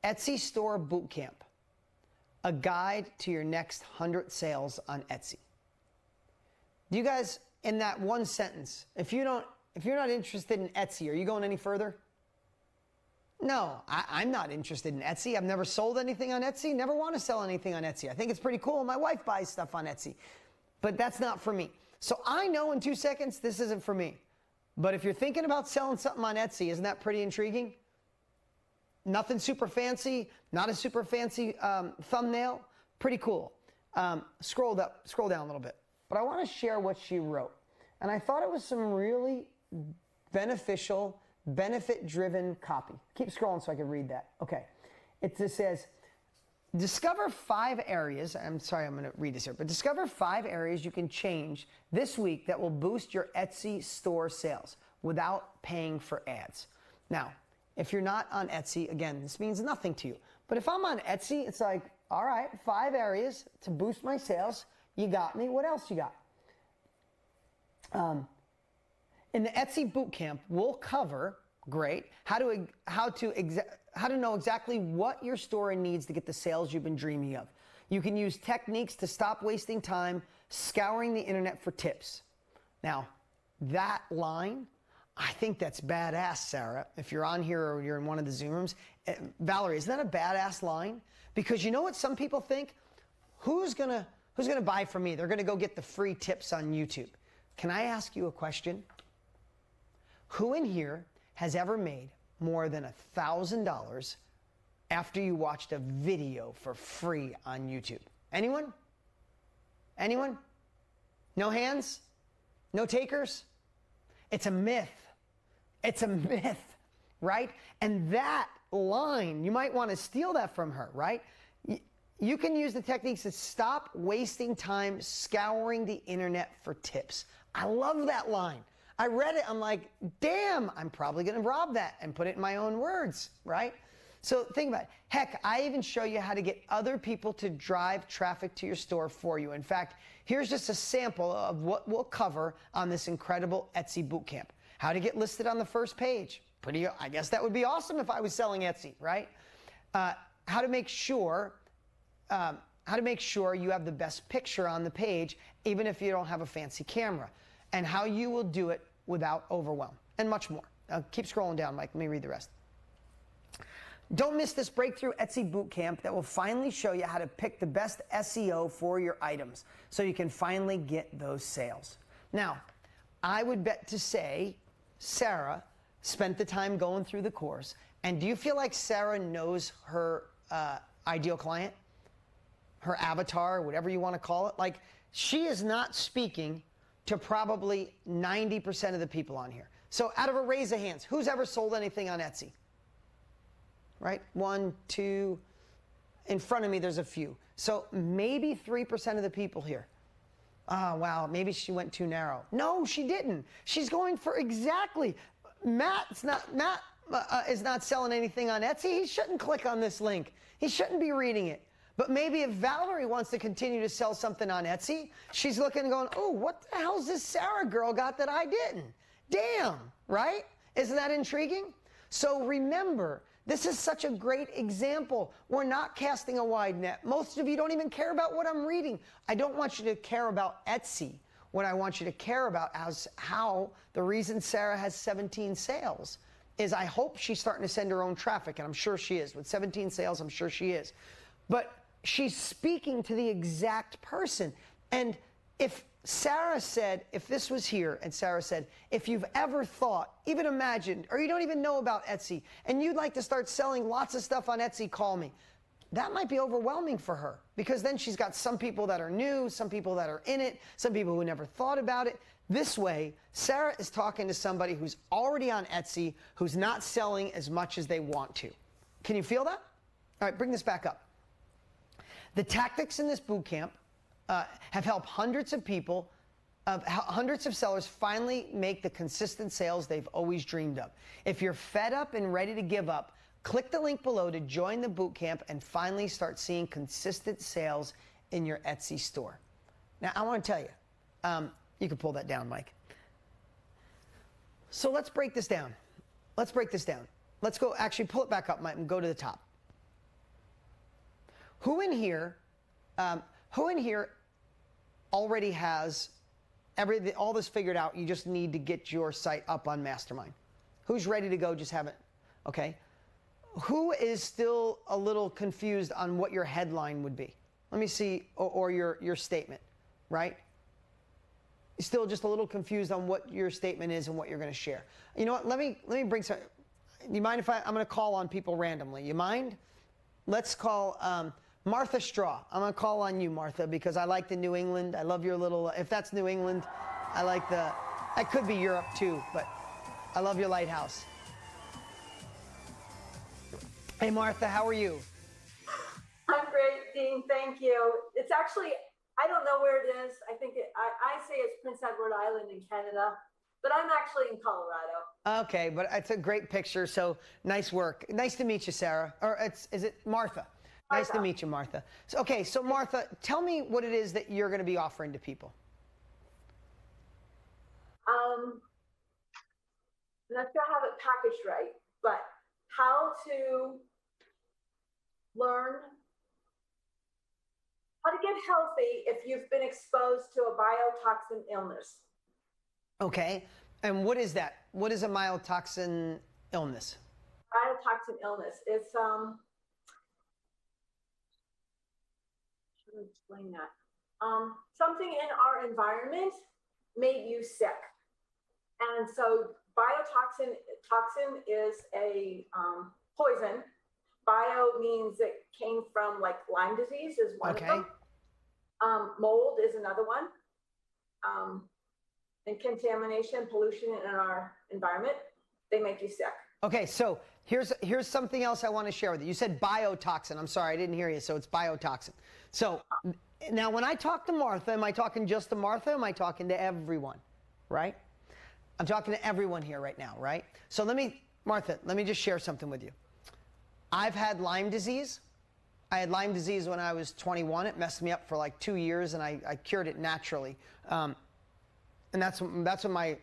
Etsy Store Bootcamp, a guide to your next 100 sales on Etsy. Do you guys, in that one sentence, if you're not interested in Etsy, are you going any further? No, I'm not interested in Etsy. I've never sold anything on Etsy, never want to sell anything on Etsy. I think it's pretty cool. My wife buys stuff on Etsy, but that's not for me. So I know in 2 seconds, this isn't for me. But if you're thinking about selling something on Etsy, isn't that pretty intriguing? Nothing super fancy, not a super fancy thumbnail, pretty cool. Scroll down a little bit. But I want to share what she wrote. And I thought it was some really beneficial, benefit-driven copy. Keep scrolling so I can read that. Okay. It just says, discover 5 areas. I'm sorry, I'm going to read this here. But discover 5 areas you can change this week that will boost your Etsy store sales without paying for ads. Now, if you're not on Etsy, again, this means nothing to you. But if I'm on Etsy, it's like, all right, 5 areas to boost my sales. You got me. What else you got? In the Etsy Bootcamp, we'll cover, great, how to know exactly what your store needs to get the sales you've been dreaming of. You can use techniques to stop wasting time scouring the internet for tips. Now, that line, I think that's badass, Sarah. If you're on here or you're in one of the Zoom rooms, Valerie, isn't that a badass line? Because you know what some people think? Who's gonna buy from me? They're gonna go get the free tips on YouTube. Can I ask you a question? Who in here has ever made more than $1,000 after you watched a video for free on YouTube? Anyone? Anyone? No hands? No takers? It's a myth. It's a myth, right? And that line, you might want to steal that from her, right? You can use the techniques to stop wasting time scouring the internet for tips. I love that line. I read it, I'm like, damn, I'm probably going to rob that and put it in my own words, right? So think about it. Heck, I even show you how to get other people to drive traffic to your store for you. In fact, here's just a sample of what we'll cover on this incredible Etsy bootcamp. How to get listed on the first page. I guess that would be awesome if I was selling Etsy, right? How to make sure you have the best picture on the page, even if you don't have a fancy camera, and how you will do it without overwhelm, and much more. Keep scrolling down, Mike. Let me read the rest. Don't miss this breakthrough Etsy bootcamp that will finally show you how to pick the best SEO for your items so you can finally get those sales. Now, I would bet to say Sarah spent the time going through the course, and do you feel like Sarah knows her ideal client? Her avatar, whatever you want to call it? Like, she is not speaking to probably 90% of the people on here. So out of a raise of hands, who's ever sold anything on Etsy? Right? 1, 2, in front of me there's a few. So maybe 3% of the people here. Oh, wow, maybe she went too narrow. No, she didn't. She's going for exactly. Matt is not selling anything on Etsy. He shouldn't click on this link. He shouldn't be reading it. But maybe if Valerie wants to continue to sell something on Etsy, she's looking and going, oh, what the hell's this Sarah girl got that I didn't? Damn, right? Isn't that intriguing? So remember, this is such a great example. We're not casting a wide net. Most of you don't even care about what I'm reading. I don't want you to care about Etsy. What I want you to care about is how the reason Sarah has 17 sales is I hope she's starting to send her own traffic, and I'm sure she is. With 17 sales, I'm sure she is. But she's speaking to the exact person. And if Sarah said, if this was here, and Sarah said, if you've ever thought, even imagined, or you don't even know about Etsy, and you'd like to start selling lots of stuff on Etsy, call me. That might be overwhelming for her, because then she's got some people that are new, some people that are in it, some people who never thought about it. This way, Sarah is talking to somebody who's already on Etsy, who's not selling as much as they want to. Can you feel that? All right, bring this back up. The tactics in this bootcamp have helped hundreds of people, hundreds of sellers finally make the consistent sales they've always dreamed of. If you're fed up and ready to give up, click the link below to join the bootcamp and finally start seeing consistent sales in your Etsy store. Now, I want to tell you, you can pull that down, Mike. So let's break this down. Let's break this down. Let's go, actually pull it back up, Mike, and go to the top. Who in here already has all this figured out? You just need to get your site up on Mastermind. Who's ready to go? Just haven't. Okay. Who is still a little confused on what your headline would be? Let me see, or your statement, right? You're still just a little confused on what your statement is and what you're going to share. You know what? Let me bring some. You mind if I'm going to call on people randomly? You mind? Let's call Martha Straw. I'm going to call on you, Martha, because I like the New England. I love your little, if that's New England, I like that could be Europe too, but I love your lighthouse. Hey, Martha, how are you? I'm great, Dean. Thank you. It's actually, I don't know where it is. I think I say it's Prince Edward Island in Canada, but I'm actually in Colorado. Okay, but it's a great picture, so nice work. Nice to meet you, Sarah. Or is it Martha? Nice to meet you, Martha. So, okay, so Martha, tell me what it is that you're going to be offering to people. I'm not sure I have it packaged right, but how to learn how to get healthy if you've been exposed to a biotoxin illness. Okay, And what is that? What is a mycotoxin illness? Biotoxin illness. It's how to explain that? Something in our environment made you sick, and so toxin is a poison. Bio means it came from like Lyme disease is one of them. Mold is another one. And contamination, pollution in our environment, they make you sick. Okay, so here's something else I want to share with you. You said biotoxin. I'm sorry, I didn't hear you. So it's biotoxin. So now when I talk to Martha, am I talking just to Martha? Am I talking to everyone? Right? I'm talking to everyone here right now, right? So Martha, let me just share something with you. I've had Lyme disease. I had Lyme disease when I was 21. It messed me up for like 2 years, and I cured it naturally. And that's when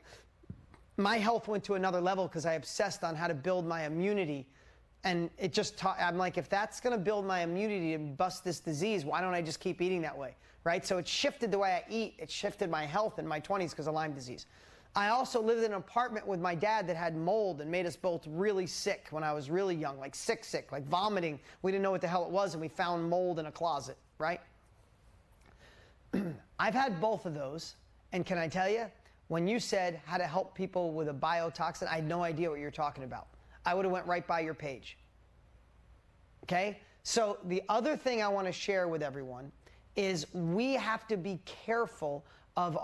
my health went to another level, because I obsessed on how to build my immunity. And it just I'm like, if that's going to build my immunity and bust this disease, why don't I just keep eating that way, right? So it shifted the way I eat. It shifted my health in my 20s because of Lyme disease. I also lived in an apartment with my dad that had mold and made us both really sick when I was really young, like sick, like vomiting. We didn't know what the hell it was, and we found mold in a closet, right? I've had both of those, and can I tell you, when you said how to help people with a biotoxin, I had no idea what you're talking about. I would have went right by your page. Okay? So the other thing I want to share with everyone is we have to be careful of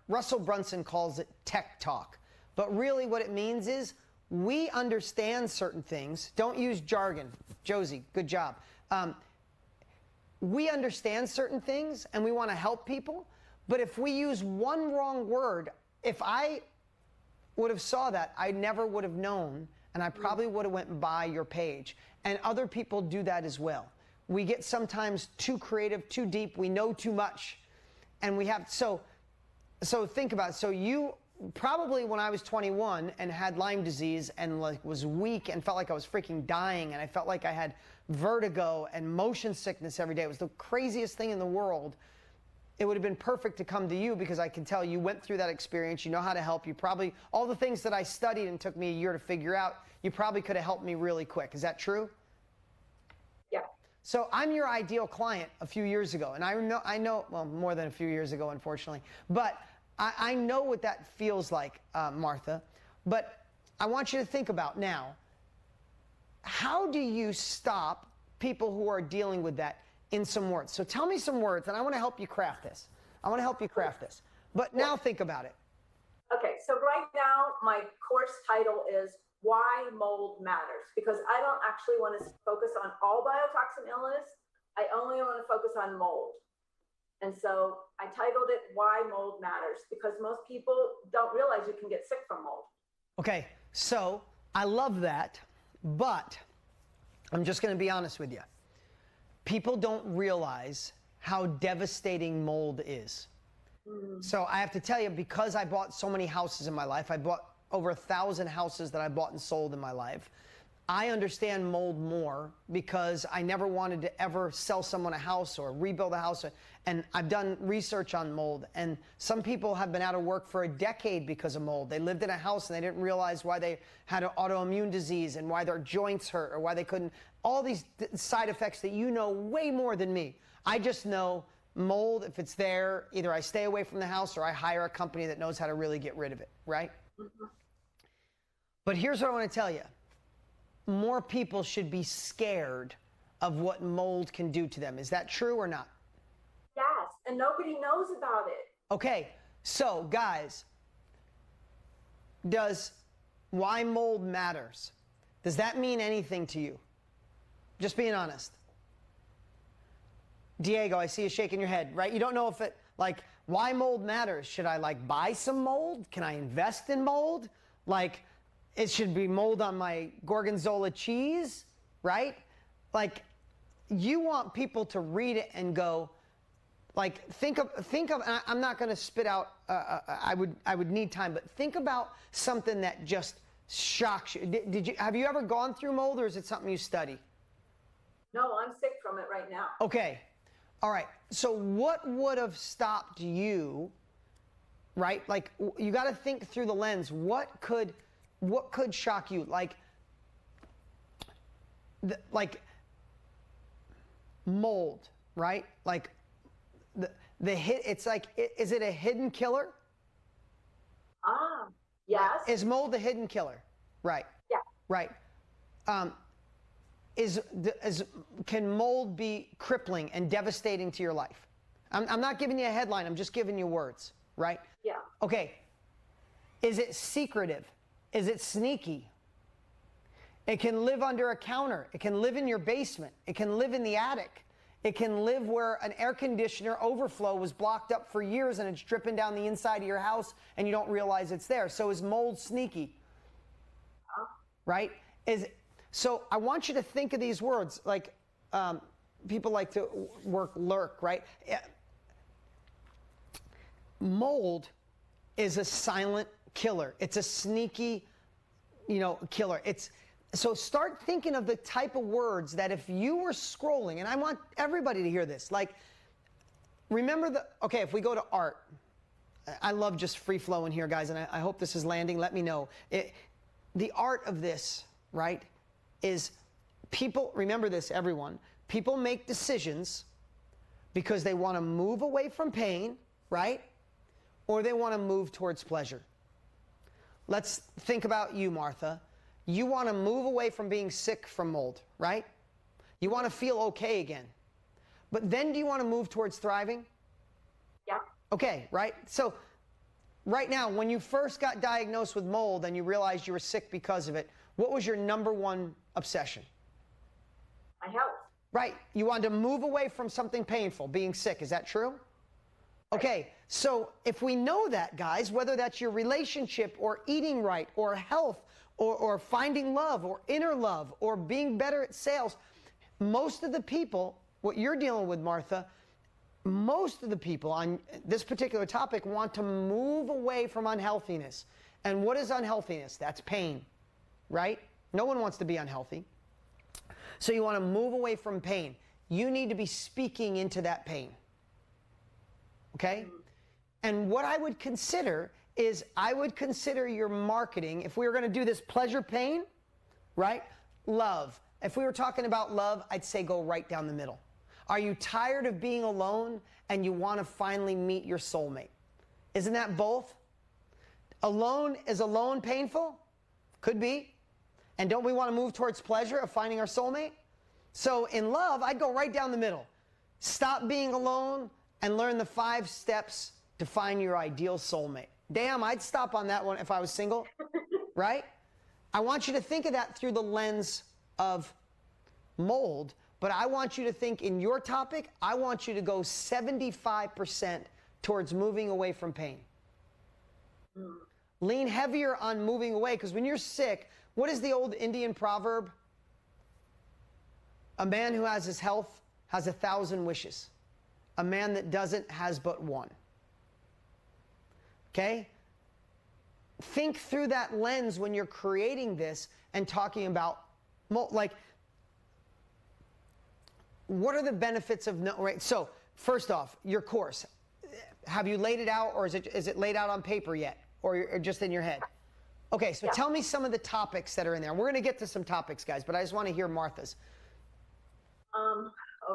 Russell Brunson calls it tech talk. But really what it means is we understand certain things. Don't use jargon. Josie, good job. We understand certain things and we want to help people. But if we use one wrong word, if I would have saw that, I never would have known, and I probably would have went by your page. And other people do that as well. We get sometimes too creative, too deep. We know too much. And we have, so think about it. So you probably, when I was 21 and had Lyme disease and like was weak and felt like I was freaking dying, and I felt like I had vertigo and motion sickness every day. It was the craziest thing in the world. It would have been perfect to come to you, because I can tell you went through that experience. You know how to help. You probably, all the things that I studied and took me a year to figure out, you probably could have helped me really quick. Is that true? Yeah. So I'm your ideal client a few years ago. And I know, well, more than a few years ago, unfortunately. But I know what that feels like, Martha. But I want you to think about now, how do you stop people who are dealing with that in some words? So tell me some words, and I want to help you craft this. But now think about it. Okay, so right now my course title is Why Mold Matters, because I don't actually want to focus on all biotoxin illness. I only want to focus on mold. And so I titled it Why Mold Matters, because most people don't realize you can get sick from mold. Okay, so I love that, but I'm just going to be honest with you. People don't realize how devastating mold is. So I have to tell you, because I bought so many houses in my life, I bought over 1,000 houses that I bought and sold in my life. I understand mold more because I never wanted to ever sell someone a house or rebuild a house. And I've done research on mold. And some people have been out of work for a decade because of mold. They lived in a house and they didn't realize why they had an autoimmune disease and why their joints hurt or why they couldn't. All these side effects that you know way more than me. I just know mold, if it's there, either I stay away from the house or I hire a company that knows how to really get rid of it, right? Mm-hmm. But here's what I want to tell you. More people should be scared of what mold can do to them. Is that true or not? Yes, and nobody knows about it. Okay, so guys, why mold matters? Does that mean anything to you? Just being honest. Diego, I see you shaking your head, right? You don't know if it, like, why mold matters. Should I, like, buy some mold? Can I invest in mold? Like, it should be mold on my Gorgonzola cheese, right? Like, you want people to read it and go, like, think of. I'm not going to spit out. I would need time, but think about something that just shocks you. Have you ever gone through mold, or is it something you study? No, I'm sick from it right now. Okay, all right. So what would have stopped you right? Like you got to think through the lens. What could shock you? Like mold, right? Like the hit. It's like, is it a hidden killer? Yes. Is mold a hidden killer? Right. Yeah. Right. Can mold be crippling and devastating to your life? I'm not giving you a headline. I'm just giving you words, right? Yeah. Okay. Is it secretive? Is it sneaky? It can live under a counter. It can live in your basement. It can live in the attic. It can live where an air conditioner overflow was blocked up for years and it's dripping down the inside of your house and you don't realize it's there. So is mold sneaky? Right? So I want you to think of these words like people like to work lurk, right? Mold is a silent killer. It's a sneaky, killer. So start thinking of the type of words that if you were scrolling, and I want everybody to hear this, like, remember okay, if we go to art, I love just free flowing here, guys, and I hope this is landing. Let me know. The art of this, right, is people, remember this, everyone, people make decisions because they want to move away from pain, right, or they want to move towards pleasure. Let's think about you, Martha. You want to move away from being sick from mold, right? You want to feel okay again. But then do you want to move towards thriving? Yeah. Okay, right? So right now, when you first got diagnosed with mold and you realized you were sick because of it, what was your number one obsession? My health. Right. You wanted to move away from something painful, being sick. Is that true? Okay, so if we know that, guys, whether that's your relationship or eating right or health or finding love or inner love or being better at sales, most of the people, what you're dealing with, Martha, most of the people on this particular topic want to move away from unhealthiness. And what is unhealthiness? That's pain, right? No one wants to be unhealthy. So you want to move away from pain. You need to be speaking into that pain. Okay? And what I would consider is I would consider your marketing, if we were going to do this pleasure pain, right? Love. If we were talking about love, I'd say go right down the middle. Are you tired of being alone and you want to finally meet your soulmate? Isn't that both? Is alone painful? Could be. And don't we want to move towards pleasure of finding our soulmate? So in love, I'd go right down the middle. Stop being alone and learn the 5 steps to find your ideal soulmate. Damn, I'd stop on that one if I was single, right? I want you to think of that through the lens of mold, but I want you to think in your topic, I want you to go 75% towards moving away from pain. Lean heavier on moving away, because when you're sick, what is the old Indian proverb? A man who has his health has 1,000 wishes. A man that doesn't has but one. Okay? Think through that lens when you're creating this and talking about, like, what are the benefits of no, right? So, first off, your course. Have you laid it out, or is it laid out on paper yet? Or just in your head? Okay, so tell me some of the topics that are in there. We're going to get to some topics, guys, but I just want to hear Martha's. Oh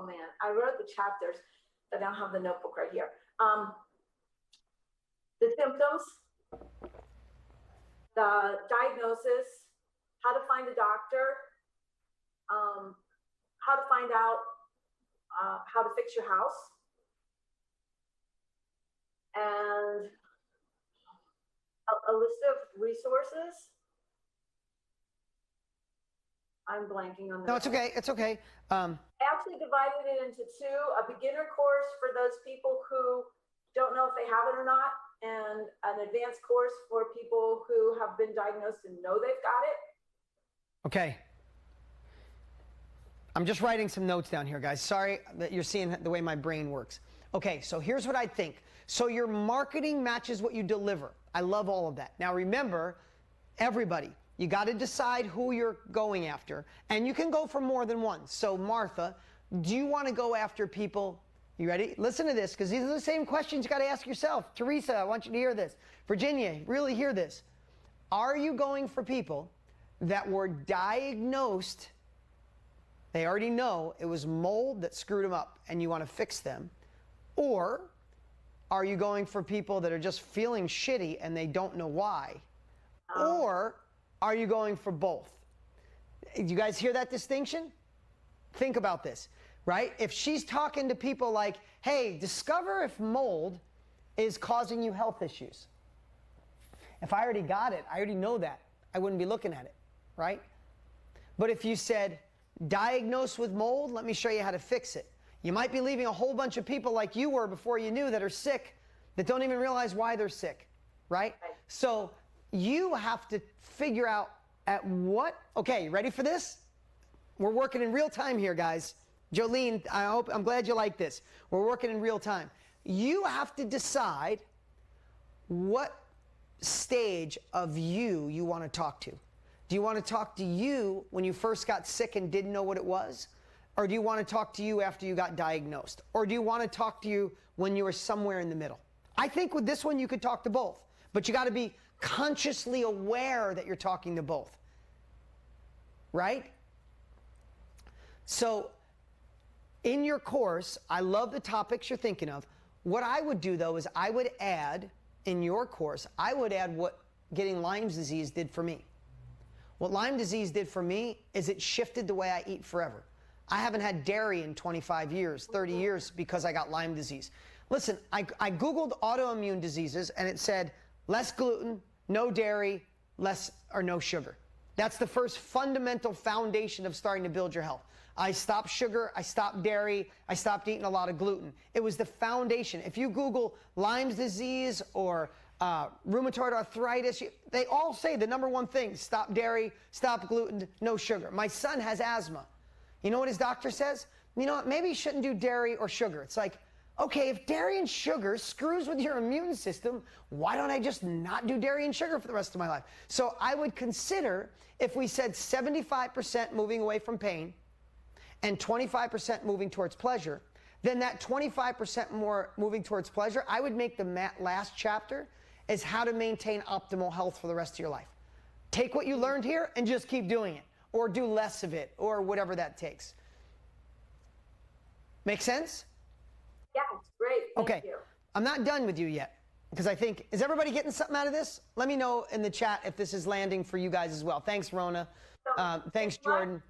man, I wrote the chapters, but I don't have the notebook right here. The symptoms, the diagnosis, how to find a doctor, how to find out how to fix your house, and a list of resources. I'm blanking on that. No, it's okay. It's okay. I actually divided it into 2, a beginner course for those people who don't know if they have it or not, and an advanced course for people who have been diagnosed and know they've got it. Okay. I'm just writing some notes down here, guys. Sorry that you're seeing the way my brain works. Okay, so here's what I think. So your marketing matches what you deliver. I love all of that. Now remember, everybody, you got to decide who you're going after, and you can go for more than one. So Martha, do you want to go after people, You ready? Listen to this, because these are the same questions you got to ask yourself. Teresa, I want you to hear this. Virginia, really hear this. Are you going for people that were diagnosed, they already know it was mold that screwed them up and you want to fix them? Or are you going for people that are just feeling shitty and they don't know why? Or are you going for both? Do you guys hear that distinction? Think about this, right? If she's talking to people like, hey, discover if mold is causing you health issues. If I already got it, I already know that, I wouldn't be looking at it, right? But if you said, diagnosed with mold, let me show you how to fix it. You might be leaving a whole bunch of people like you were before you knew that are sick, that don't even realize why they're sick, right? So you have to figure out at what, okay, you ready for this? We're working in real time here, guys. Jolene, I'm glad you like this. We're working in real time. You have to decide what stage of you want to talk to. Do you want to talk to you when you first got sick and didn't know what it was? Or do you want to talk to you after you got diagnosed? Or do you want to talk to you when you were somewhere in the middle? I think with this one you could talk to both, but you got to be consciously aware that you're talking to both, right? So in your course, I love the topics you're thinking of. What I would do though is I would add, in your course, I would add what getting Lyme's disease did for me. What Lyme disease did for me is it shifted the way I eat forever. I haven't had dairy in 25 years, 30 years because I got Lyme disease. Listen, I Googled autoimmune diseases and it said less gluten, no dairy, less or no sugar. That's the first fundamental foundation of starting to build your health. I stopped sugar, I stopped dairy, I stopped eating a lot of gluten. It was the foundation. If you Google Lyme's disease or rheumatoid arthritis, they all say the number one thing: stop dairy, stop gluten, no sugar. My son has asthma. You know what his doctor says? You know what, maybe you shouldn't do dairy or sugar. It's like, okay, if dairy and sugar screws with your immune system, why don't I just not do dairy and sugar for the rest of my life? So I would consider, if we said 75% moving away from pain and 25% moving towards pleasure, then that 25% more moving towards pleasure, I would make the last chapter is how to maintain optimal health for the rest of your life. Take what you learned here and just keep doing it, or do less of it, or whatever that takes. Make sense? Yeah, it's great. Thank you. I'm not done with you yet, because I think, is everybody getting something out of this? Let me know in the chat if this is landing for you guys as well. Thanks, Rona. Thanks, Jordan.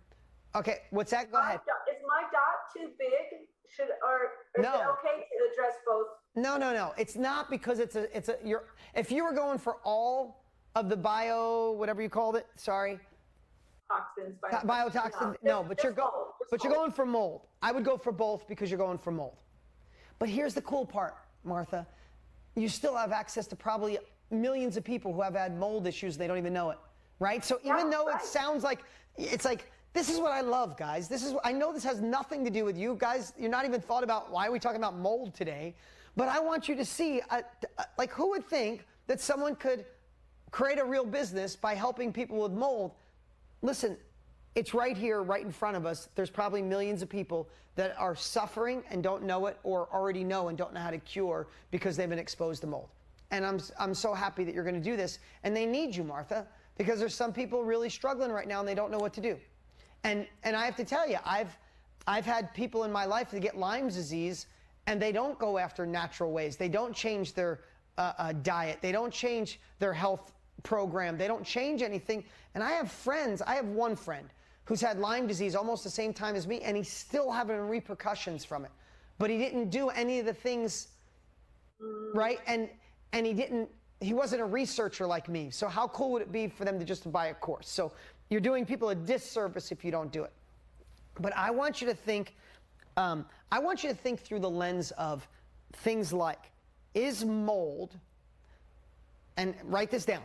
Okay, what's that? Go ahead. Is my dot too big? Is it okay to address both? No. It's not, because if you were going for all of the whatever you called it, sorry. Toxins. Biotoxin. No, but you're going for mold. I would go for both because you're going for mold. But here's the cool part, Martha. You still have access to probably millions of people who have had mold issues. They don't even know it, right? So even though it sounds like, it's like, this is what I love, guys. I know this has nothing to do with you guys. You're not even thought about, why are we talking about mold today? But I want you to see, like, who would think that someone could create a real business by helping people with mold? Listen, it's right here, right in front of us. There's probably millions of people that are suffering and don't know it, or already know and don't know how to cure because they've been exposed to mold. And I'm so happy that you're going to do this. And they need you, Martha, because there's some people really struggling right now and they don't know what to do. And I have to tell you, I've had people in my life that get Lyme's disease and they don't go after natural ways. They don't change their diet. They don't change their health program. They don't change anything. And I have friends. I have one friend who's had Lyme disease almost the same time as me, and he's still having repercussions from it. But he didn't do any of the things, right? And he wasn't a researcher like me. So how cool would it be for them to just buy a course? So you're doing people a disservice if you don't do it. But I want you to think, through the lens of things like, is mold, and write this down,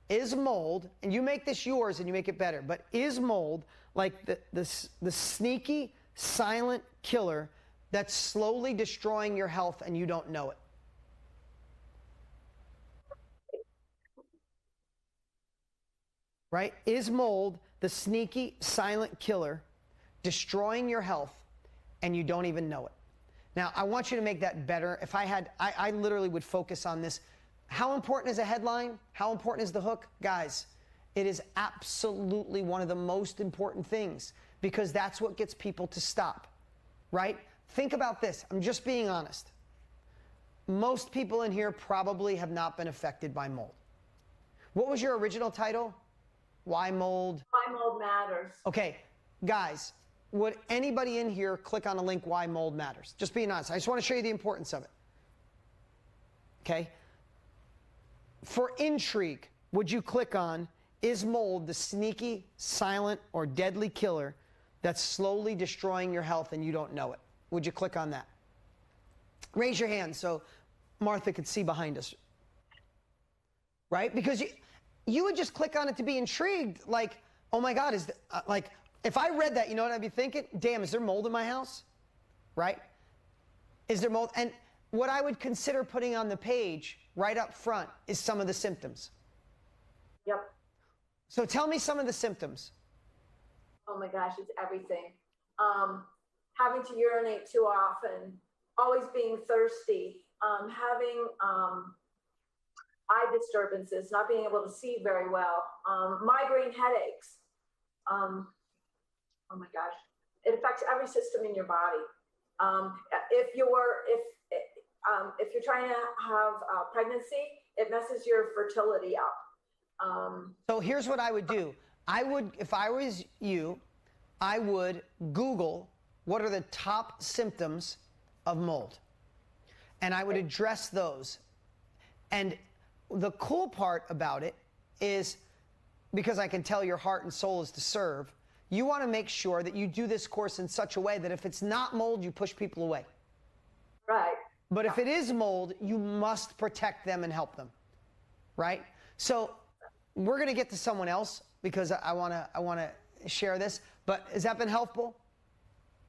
is mold, and you make this yours and you make it better, but is mold like the sneaky, silent killer that's slowly destroying your health and you don't know it? Right? Is mold the sneaky, silent killer destroying your health and you don't even know it? Now, I want you to make that better. If I had, I literally would focus on this. How important is a headline? How important is the hook? Guys, it is absolutely one of the most important things because that's what gets people to stop, right? Think about this. I'm just being honest. Most people in here probably have not been affected by mold. What was your original title? Why mold? Why mold matters. Okay, guys, would anybody in here click on a link, Why Mold Matters? Just being honest. I just want to show you the importance of it. Okay? For intrigue, would you click on, is mold the sneaky, silent, or deadly killer that's slowly destroying your health and you don't know it? Would you click on that? Raise your hand so Martha could see behind us. Right? Because you would just click on it to be intrigued, like, oh my God, like, if I read that, you know what I'd be thinking? Damn, is there mold in my house? Right? Is there mold? And what I would consider putting on the page right up front is some of the symptoms. Yep. So tell me some of the symptoms. Oh my gosh, it's everything. Having to urinate too often, always being thirsty, having eye disturbances, not being able to see very well, migraine headaches. Oh my gosh, it affects every system in your body. If you're trying to have pregnancy, it messes your fertility up. So here's what I would do. If I was you, I would Google what are the top symptoms of mold, and I would address those. And the cool part about it is, because I can tell your heart and soul is to serve, you want to make sure that you do this course in such a way that if it's not mold, you push people away. Right. But if it is mold, you must protect them and help them. Right? So we're going to get to someone else because I want to share this. But has that been helpful?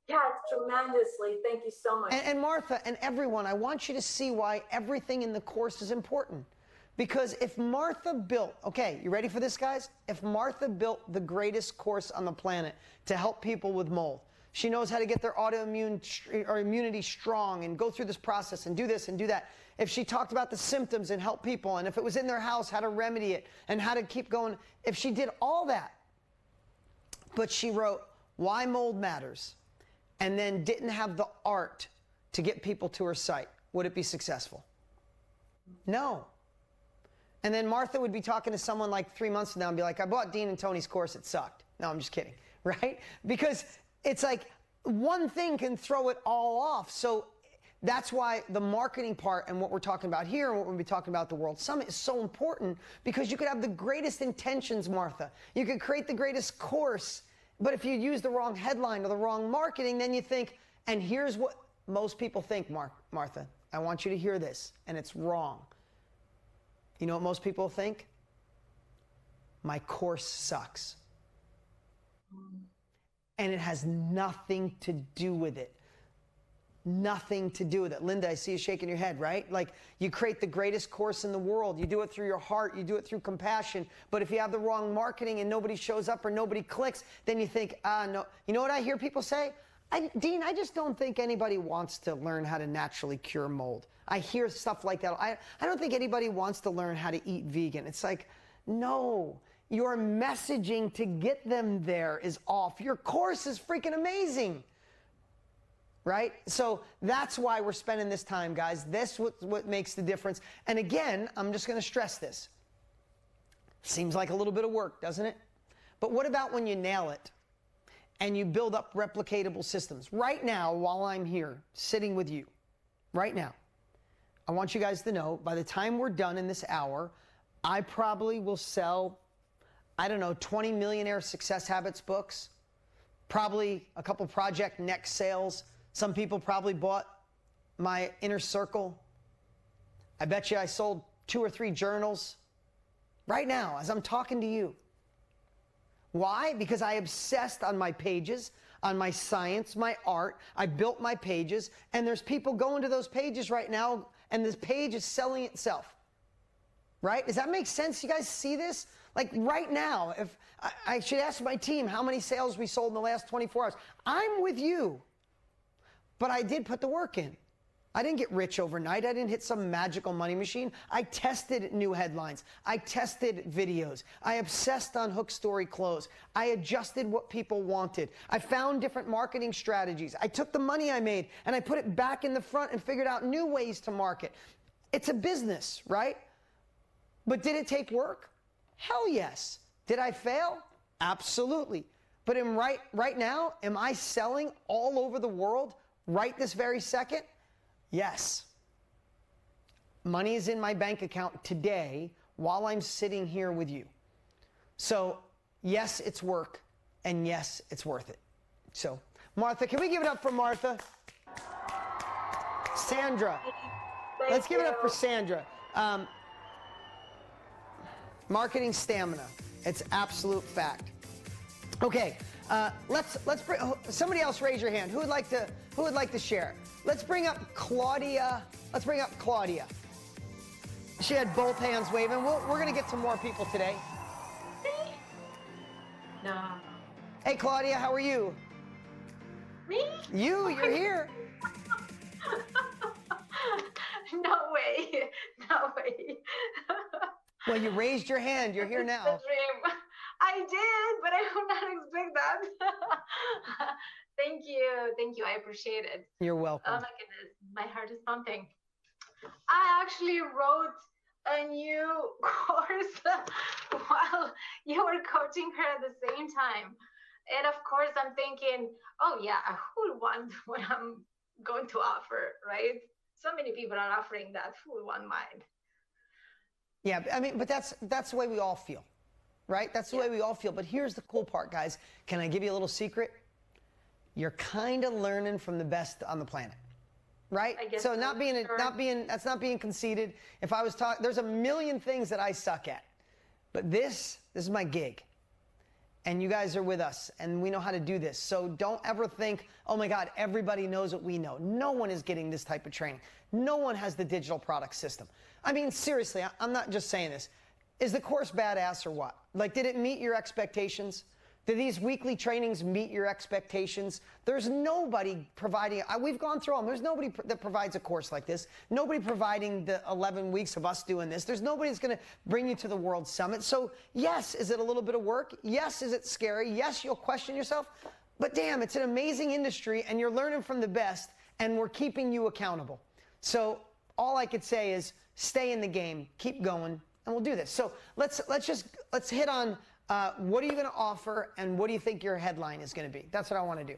Yes, tremendously. Thank you so much. And Martha and everyone, I want you to see why everything in the course is important. Because if Martha built, okay, you ready for this, guys? If Martha built the greatest course on the planet to help people with mold, she knows how to get their autoimmune or immunity strong and go through this process and do this and do that. If she talked about the symptoms and help people, and if it was in their house, how to remedy it and how to keep going, if she did all that, but she wrote Why Mold Matters and then didn't have the art to get people to her site, would it be successful? No. And then Martha would be talking to someone like 3 months from now and be like, I bought Dean and Tony's course, it sucked. No, I'm just kidding, right? Because it's like one thing can throw it all off. So that's why the marketing part and what we're talking about here and what we'll be talking about at the World Summit is so important, because you could have the greatest intentions, Martha. You could create the greatest course, but if you use the wrong headline or the wrong marketing, then you think, and here's what most people think, Martha. I want you to hear this, and it's wrong. You know what most people think? My course sucks. And it has nothing to do with it. Nothing to do with it. Linda, I see you shaking your head, right? Like, you create the greatest course in the world. You do it through your heart. You do it through compassion. But if you have the wrong marketing and nobody shows up or nobody clicks, then you think, no. You know what I hear people say? Dean, I just don't think anybody wants to learn how to naturally cure mold. I hear stuff like that. I don't think anybody wants to learn how to eat vegan. It's like, no, your messaging to get them there is off. Your course is freaking amazing, right? So that's why we're spending this time, guys. This is what makes the difference. And again, I'm just going to stress this. Seems like a little bit of work, doesn't it? But what about when you nail it and you build up replicatable systems? Right now, while I'm here sitting with you, right now, I want you guys to know, by the time we're done in this hour, I probably will sell, I don't know, 20 Millionaire Success Habits books, probably a couple Project Next sales. Some people probably bought my Inner Circle. I bet you I sold 2 or 3 journals right now as I'm talking to you. Why? Because I obsessed on my pages, on my science, my art. I built my pages, and there's people going to those pages right now, and this page is selling itself. Right? Does that make sense? You guys see this? Like right now, if I should ask my team how many sales we sold in the last 24 hours. I'm with you. but I did put the work in. I didn't get rich overnight. I didn't hit some magical money machine. I tested new headlines. I tested videos. I obsessed on hook story close. I adjusted what people wanted. I found different marketing strategies. I took the money I made and I put it back in the front and figured out new ways to market. It's a business, right? But did it take work? Hell yes. Did I fail? Absolutely. But right now, am I selling all over the world right this very second? Yes. Money is in my bank account today while I'm sitting here with you. So, yes, it's work, and yes, it's worth it. So, Martha, can we give it up for Martha? Sandra. Let's give it up for Sandra. Marketing stamina. It's absolute fact. Okay, let's bring somebody else. Raise your hand. Who would like to share? Let's bring up Claudia. Let's bring up Claudia. She had both hands waving. We're going to get some more people today. No. Hey, Claudia, how are you? Me? You're here. No way. No way. Well, you raised your hand. You're here now. It's a dream. I did, but I did not expect that. Thank you. Thank you. I appreciate it. You're welcome. Oh my goodness. My heart is pumping. I actually wrote a new course while you were coaching her at the same time. And of course, I'm thinking, oh yeah, who would want what I'm going to offer, right? So many people are offering that. Who would want mine? Yeah, I mean, but that's the way we all feel, right? That's the way we all feel. But here's the cool part, guys. Can I give you a little secret? You're kind of learning from the best on the planet, right? So that's not being conceited. If I was talking, there's a million things that I suck at, but this is my gig. And you guys are with us, and we know how to do this. So don't ever think, oh my God, everybody knows what we know. No one is getting this type of training. No one has the digital product system. I mean, seriously, I'm not just saying this. Is the course badass or what? Like, did it meet your expectations? Do these weekly trainings meet your expectations? There's nobody providing, we've gone through them. There's nobody that provides a course like this. Nobody providing the 11 weeks of us doing this. There's nobody that's going to bring you to the World Summit. So yes, is it a little bit of work? Yes, is it scary? Yes, you'll question yourself. But damn, it's an amazing industry and you're learning from the best and we're keeping you accountable. So all I could say is stay in the game, keep going, and we'll do this. So let's hit on what are you going to offer and what do you think your headline is going to be? That's what I want to do.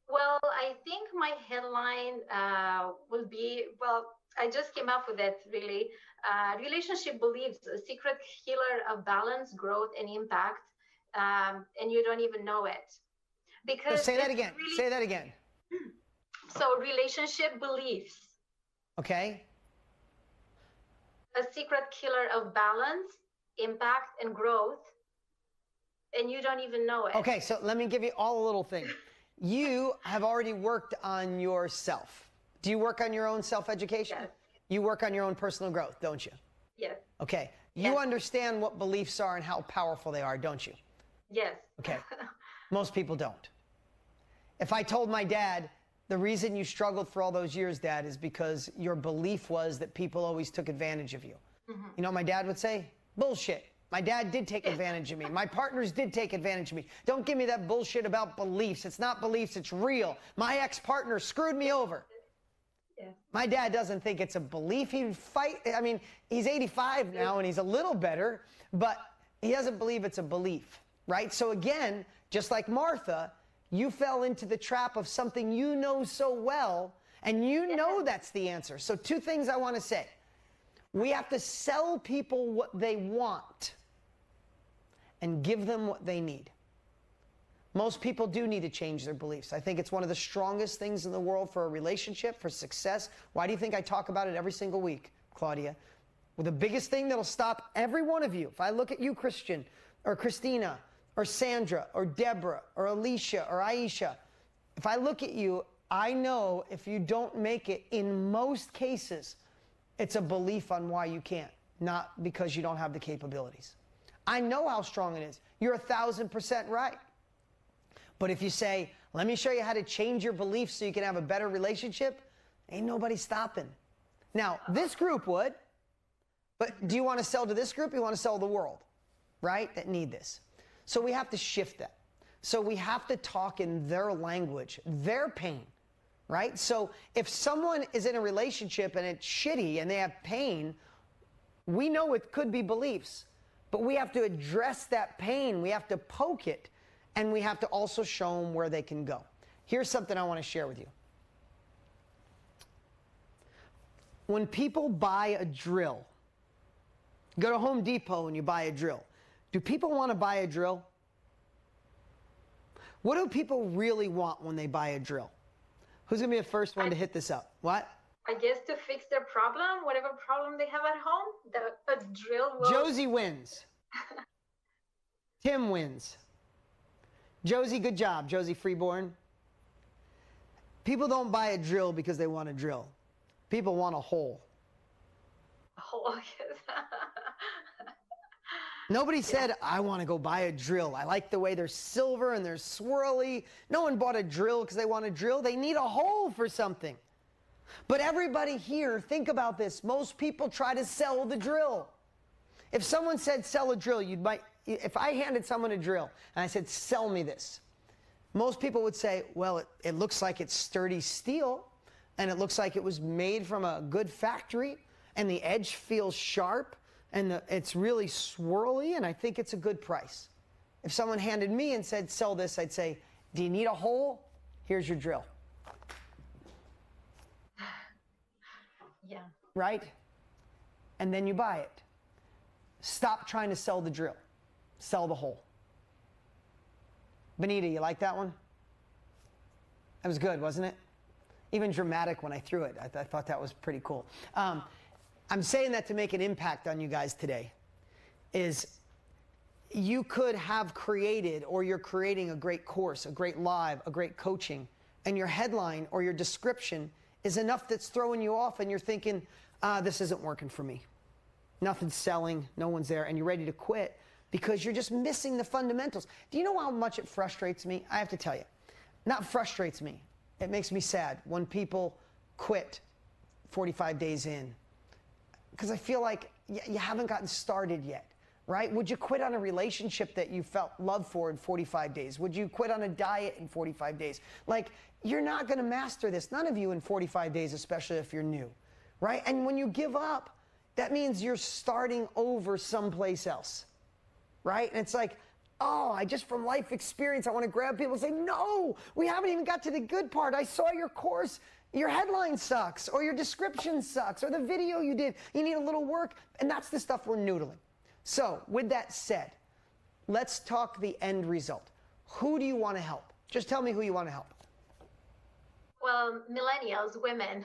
Well, I think my headline will be, well, I just came up with it really. Relationship beliefs, a secret killer of balance, growth, and impact. And you don't even know it. Because say that again. Really, say that again. So relationship beliefs. Okay. A secret killer of balance, impact, and growth, and you don't even know it. Okay, so let me give you all a little thing. You have already worked on yourself. Do you work on your own self-education? Yes. You work on your own personal growth, don't you? Yes. Okay. You understand what beliefs are and how powerful they are, don't you? Yes. Okay. Most people don't. If I told my dad, the reason you struggled for all those years, Dad, is because your belief was that people always took advantage of you. Mm-hmm. You know what my dad would say? Bullshit. My dad did take advantage of me. My partners did take advantage of me. Don't give me that bullshit about beliefs. It's not beliefs, it's real. My ex-partner screwed me over. Yeah. My dad doesn't think it's a belief. He'd fight. I mean, he's 85 now and he's a little better, but he doesn't believe it's a belief, right? So again, just like Martha, you fell into the trap of something you know so well, and you know that's the answer. So two things I want to say. We have to sell people what they want and give them what they need. Most people do need to change their beliefs. I think it's one of the strongest things in the world for a relationship, for success. Why do you think I talk about it every single week, Claudia? Well, the biggest thing that'll stop every one of you, if I look at you, Christian, or Christina, or Sandra, or Deborah, or Alicia, or Aisha, if I look at you, I know if you don't make it, in most cases, it's a belief on why you can't, not because you don't have the capabilities. I know how strong it is. You're 1,000% right. But if you say, let me show you how to change your beliefs so you can have a better relationship, ain't nobody stopping. Now, this group would, but do you want to sell to this group? You want to sell to the world, right? That need this. So we have to shift that. So we have to talk in their language, their pain, right? So if someone is in a relationship and it's shitty and they have pain, we know it could be beliefs, but we have to address that pain. We have to poke it, and we have to also show them where they can go. Here's something I want to share with you. When people buy a drill, go to Home Depot and you buy a drill. Do people want to buy a drill? What do people really want when they buy a drill? Who's going to be the first one to hit this up? What? I guess to fix their problem, whatever problem they have at home, a drill will... Josie wins. Tim wins. Josie, good job. Josie Freeborn. People don't buy a drill because they want a drill. People want a hole. A hole, yes. Nobody said, I want to go buy a drill. I like the way they're silver and they're swirly. No one bought a drill because they want a drill. They need a hole for something. But everybody here, think about this. Most people try to sell the drill. If someone said sell a drill, if I handed someone a drill and I said sell me this, most people would say, well, it looks like it's sturdy steel and it looks like it was made from a good factory and the edge feels sharp and it's really swirly and I think it's a good price. If someone handed me and said sell this, I'd say, do you need a hole? Here's your drill. Yeah. Right? And then you buy it. Stop trying to sell the drill. Sell the hole. Benita, you like that one? That was good, wasn't it? Even dramatic when I threw it. I thought that was pretty cool. I'm saying that to make an impact on you guys today. Is you could have created, or you're creating a great course, a great live, a great coaching, and your headline or your description is enough that's throwing you off and you're thinking, this isn't working for me. Nothing's selling, no one's there, and you're ready to quit because you're just missing the fundamentals. Do you know how much it frustrates me? I have to tell you. Not frustrates me. It makes me sad when people quit 45 days in because I feel like you haven't gotten started yet, right? Would you quit on a relationship that you felt love for in 45 days? Would you quit on a diet in 45 days? Like, you're not going to master this. None of you in 45 days, especially if you're new, right? And when you give up, that means you're starting over someplace else, right? And it's like, oh, I just from life experience, I want to grab people and say, no, we haven't even got to the good part. I saw your course. Your headline sucks, or your description sucks, or the video you did, you need a little work. And that's the stuff we're noodling. So with that said, let's talk the end result. Who do you want to help? Just tell me who you want to help. Well, millennials, women.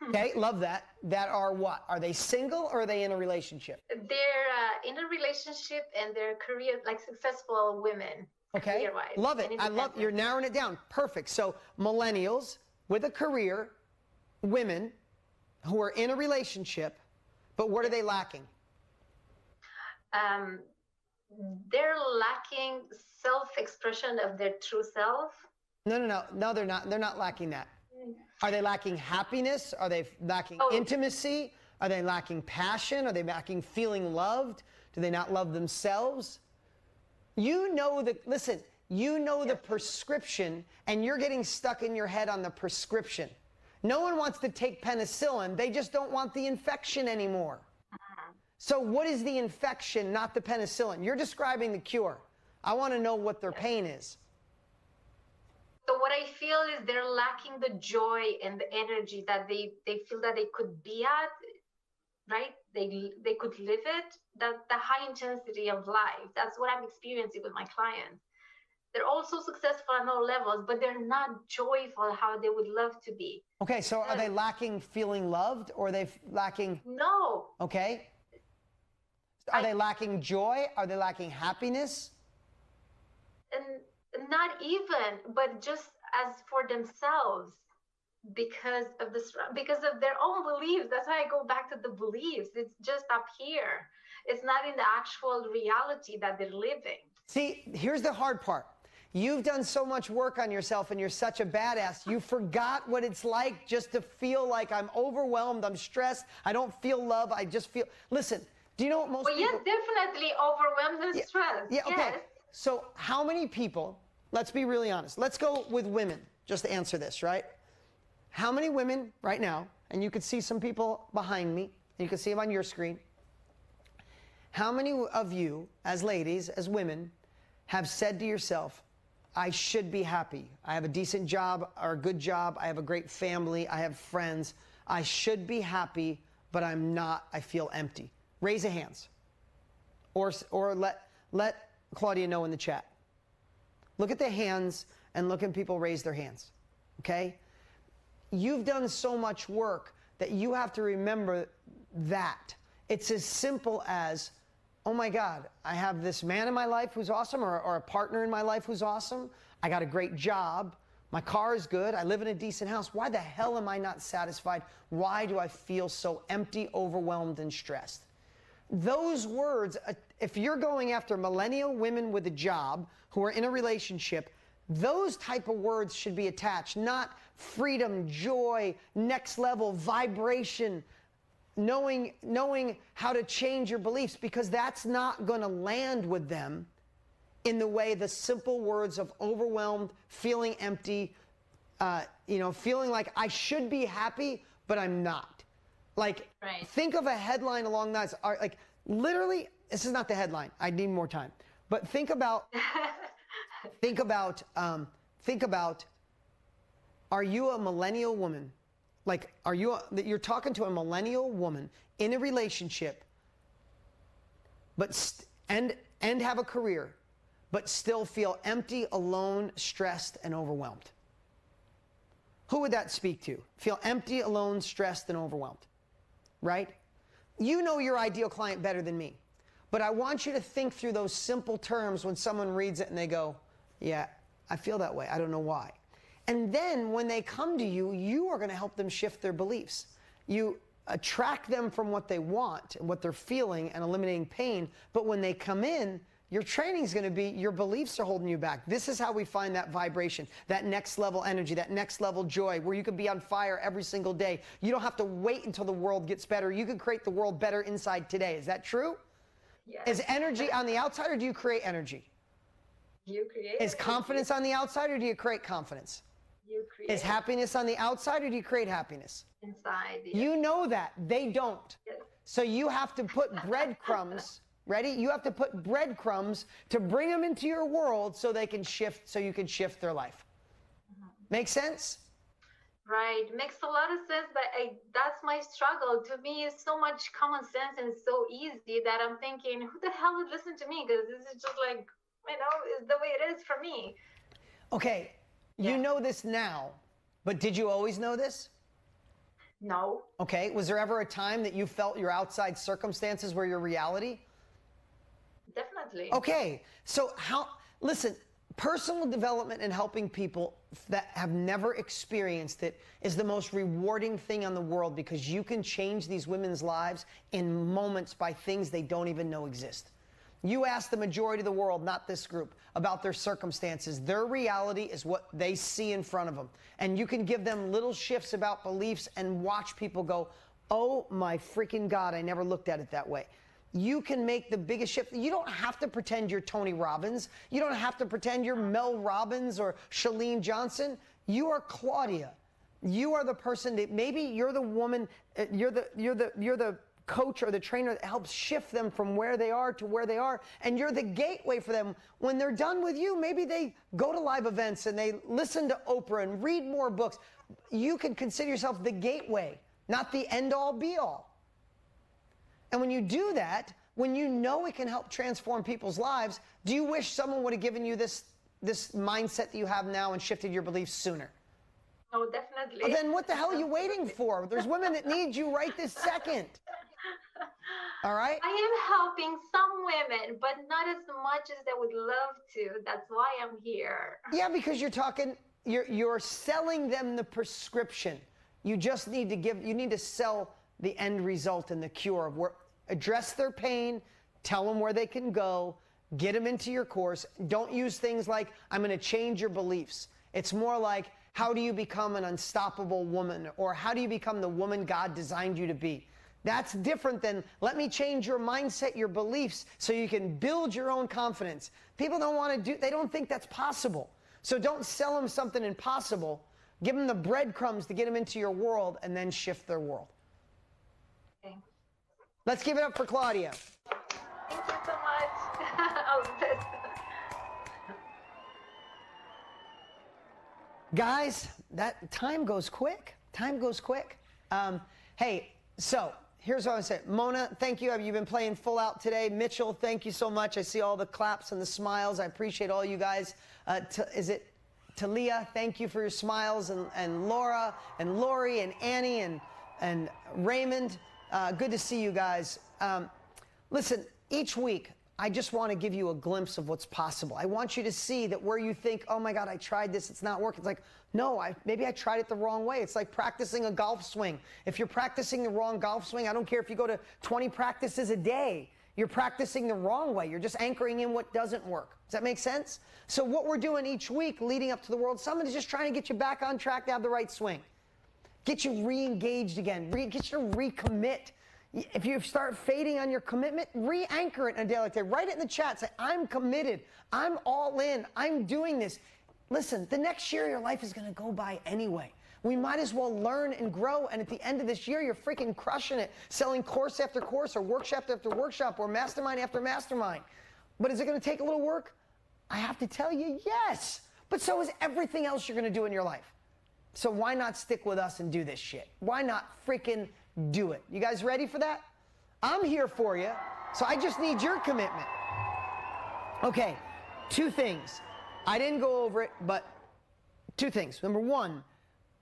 Okay, love that. That are what? Are they single or are they in a relationship? They're in a relationship and they're career, like successful women. Okay, career-wise, love it. I love, you're narrowing it down. Perfect. So millennials with a career, women who are in a relationship, but what are they lacking? They're lacking self-expression of their true self. No, they're not. They're not lacking that. Are they lacking happiness? Are they lacking intimacy? Are they lacking passion? Are they lacking feeling loved? Do they not love themselves? You know listen, you know the prescription and you're getting stuck in your head on the prescription. No one wants to take penicillin. They just don't want the infection anymore. So what is the infection, not the penicillin? You're describing the cure. I want to know what their pain is. So what I feel is they're lacking the joy and the energy that they feel that they could be at, right? They could live it, the high intensity of life. That's what I'm experiencing with my clients. They're also successful on all levels, but they're not joyful how they would love to be. Okay, so are they lacking feeling loved or are they lacking? No. Okay. Are they lacking joy? Are they lacking happiness? And not even, but just as for themselves, because of their own beliefs. That's why I go back to the beliefs. It's just up here. It's not in the actual reality that they're living. See, here's the hard part. You've done so much work on yourself and you're such a badass. You forgot what it's like just to feel like I'm overwhelmed, I'm stressed, I don't feel love, I just feel... Listen, do you know what most people... Yes, definitely overwhelmed and stressed. Yeah, okay. Yes. So how many people, let's be really honest, let's go with women, just to answer this, right? How many women right now, and you could see some people behind me, and you can see them on your screen, how many of you, as ladies, as women, have said to yourself, I should be happy. I have a decent job or a good job. I have a great family. I have friends. I should be happy, but I'm not. I feel empty. Raise your hands. Or let Claudia know in the chat. Look at the hands and look at people raise their hands. Okay? You've done so much work that you have to remember that. It's as simple as, oh my God, I have this man in my life who's awesome, or a partner in my life who's awesome. I got a great job. My car is good. I live in a decent house. Why the hell am I not satisfied? Why do I feel so empty, overwhelmed, and stressed? Those words, if you're going after millennial women with a job who are in a relationship, those type of words should be attached, not freedom, joy, next level, vibration, knowing how to change your beliefs, because that's not going to land with them in the way the simple words of overwhelmed, feeling empty, feeling like I should be happy, but I'm not. Like, right. Think of a headline along that. Like, literally, this is not the headline. I need more time. But think about, are you a millennial woman? Like, you're talking to a millennial woman in a relationship, but and have a career, but still feel empty, alone, stressed, and overwhelmed. Who would that speak to? Feel empty, alone, stressed, and overwhelmed, right? You know your ideal client better than me, but I want you to think through those simple terms when someone reads it and they go, yeah, I feel that way. I don't know why. And then when they come to you, you are going to help them shift their beliefs. You attract them from what they want and what they're feeling and eliminating pain. But when they come in, your training is going to be your beliefs are holding you back. This is how we find that vibration, that next level energy, that next level joy, where you can be on fire every single day. You don't have to wait until the world gets better. You can create the world better inside today. Is that true? Yes. Is energy on the outside, or do you create energy? You create. Is confidence on the outside, or do you create confidence? You create. Is happiness on the outside, or do you create happiness? Inside. Yes. You know that. They don't. Yes. So you have to put breadcrumbs, ready? You have to put breadcrumbs to bring them into your world so they can shift, so you can shift their life. Make sense? Right. Makes a lot of sense, but that's my struggle. To me, it's so much common sense and it's so easy that I'm thinking, who the hell would listen to me? Because this is just like, it's the way it is for me. Okay. Yeah. You know this now, but did you always know this? No. Okay. Was there ever a time that you felt your outside circumstances were your reality? Definitely. Okay. So listen, personal development and helping people that have never experienced it is the most rewarding thing on the world, because you can change these women's lives in moments by things they don't even know exist. You ask the majority of the world, not this group, about their circumstances. Their reality is what they see in front of them. And you can give them little shifts about beliefs and watch people go, oh my freaking God, I never looked at it that way. You can make the biggest shift. You don't have to pretend you're Tony Robbins. You don't have to pretend you're Mel Robbins or Chalene Johnson. You are Claudia. You are the person that maybe you're the woman, you're the coach or the trainer that helps shift them from where they are to where they are, and you're the gateway for them. When they're done with you, maybe they go to live events and they listen to Oprah and read more books. You can consider yourself the gateway, not the end-all be-all. And when you do that, when you know it can help transform people's lives, do you wish someone would have given you this mindset that you have now and shifted your beliefs sooner? Oh, definitely. Well, then what the hell are you waiting for? There's women that need you right this second. All right? I am helping some women, but not as much as they would love to. That's why I'm here. Yeah, because you're selling them the prescription. You just need to sell the end result and the cure of address their pain, tell them where they can go, get them into your course. Don't use things like, I'm going to change your beliefs. It's more like, how do you become an unstoppable woman? Or how do you become the woman God designed you to be? That's different than, let me change your mindset, your beliefs, so you can build your own confidence. People don't want to do, they don't think that's possible. So don't sell them something impossible. Give them the breadcrumbs to get them into your world and then shift their world. Okay. Let's give it up for Claudia. Thank you so much. All the best. Guys, that time goes quick. Time goes quick. Hey, so here's what I say. Mona, thank you. You've been playing full out today. Mitchell, thank you so much. I see all the claps and the smiles. I appreciate all you guys. Is it Talia? Thank you for your smiles. And Laura and Lori and Annie and Raymond. Good to see you guys. Listen, each week, I just want to give you a glimpse of what's possible. I want you to see that where you think, oh my God, I tried this, it's not working. It's like, no, maybe I tried it the wrong way. It's like practicing a golf swing. If you're practicing the wrong golf swing, I don't care if you go to 20 practices a day, you're practicing the wrong way. You're just anchoring in what doesn't work. Does that make sense? So what we're doing each week leading up to the World Summit is just trying to get you back on track to have the right swing. Get you re-engaged again, get you to recommit. If you start fading on your commitment, re-anchor it in a day like that. Write it in the chat. Say, I'm committed. I'm all in. I'm doing this. Listen, the next year your life is going to go by anyway. We might as well learn and grow. And at the end of this year, you're freaking crushing it, selling course after course or workshop after workshop or mastermind after mastermind. But is it going to take a little work? I have to tell you, yes. But so is everything else you're going to do in your life. So why not stick with us and do this shit? Why not freaking do it? You guys ready for that? I'm here for you, so I just need your commitment. Okay, 2 things. I didn't go over it, but 2 things. Number 1,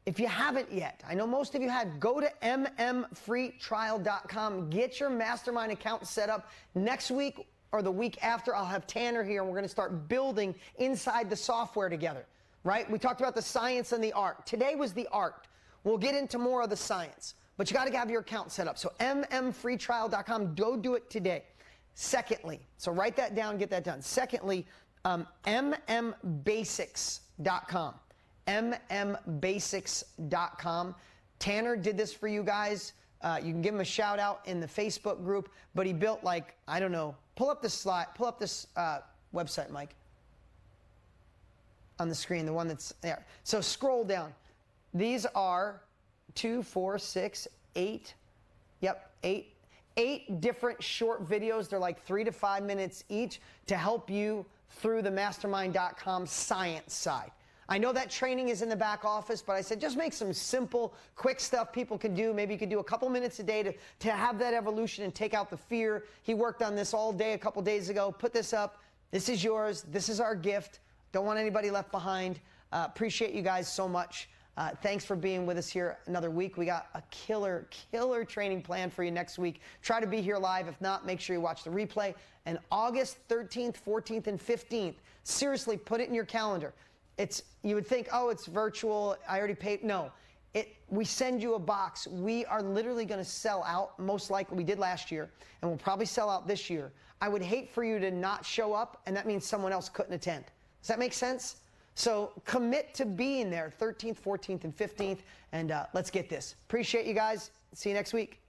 if you haven't yet, I know most of you had, go to mmfreetrial.com, get your mastermind account set up. Next week or the week after, I'll have Tanner here, and we're going to start building inside the software together, right? We talked about the science and the art. Today was the art. We'll get into more of the science. But you got to have your account set up. So mmfreetrial.com, go do it today. Secondly, so write that down, get that done. Secondly, mmbasics.com. mmbasics.com. Tanner did this for you guys. You can give him a shout out in the Facebook group, but he built like, I don't know, pull up this slide, pull up this website, Mike, on the screen, the one that's there. So scroll down. These are 2, 4, 6, 8. Yep, 8 different short videos. They're like 3 to 5 minutes each to help you through the mastermind.com science side. I know that training is in the back office, but I said just make some simple, quick stuff people can do. Maybe you could do a couple minutes a day to have that evolution and take out the fear. He worked on this all day a couple days ago. Put this up. This is yours. This is our gift. Don't want anybody left behind. Appreciate you guys so much. Thanks for being with us here another week. We got a killer training plan for you next week. Try to be here live. If not, make sure you watch the replay. And August 13th, 14th, and 15th, seriously, put it in your calendar. You would think, oh, it's virtual. I already paid. No, we send you a box. We are literally going to sell out, most likely. We did last year, and we'll probably sell out this year. I would hate for you to not show up, and that means someone else couldn't attend. Does that make sense? So commit to being there 13th, 14th, and 15th, and let's get this. Appreciate you guys. See you next week.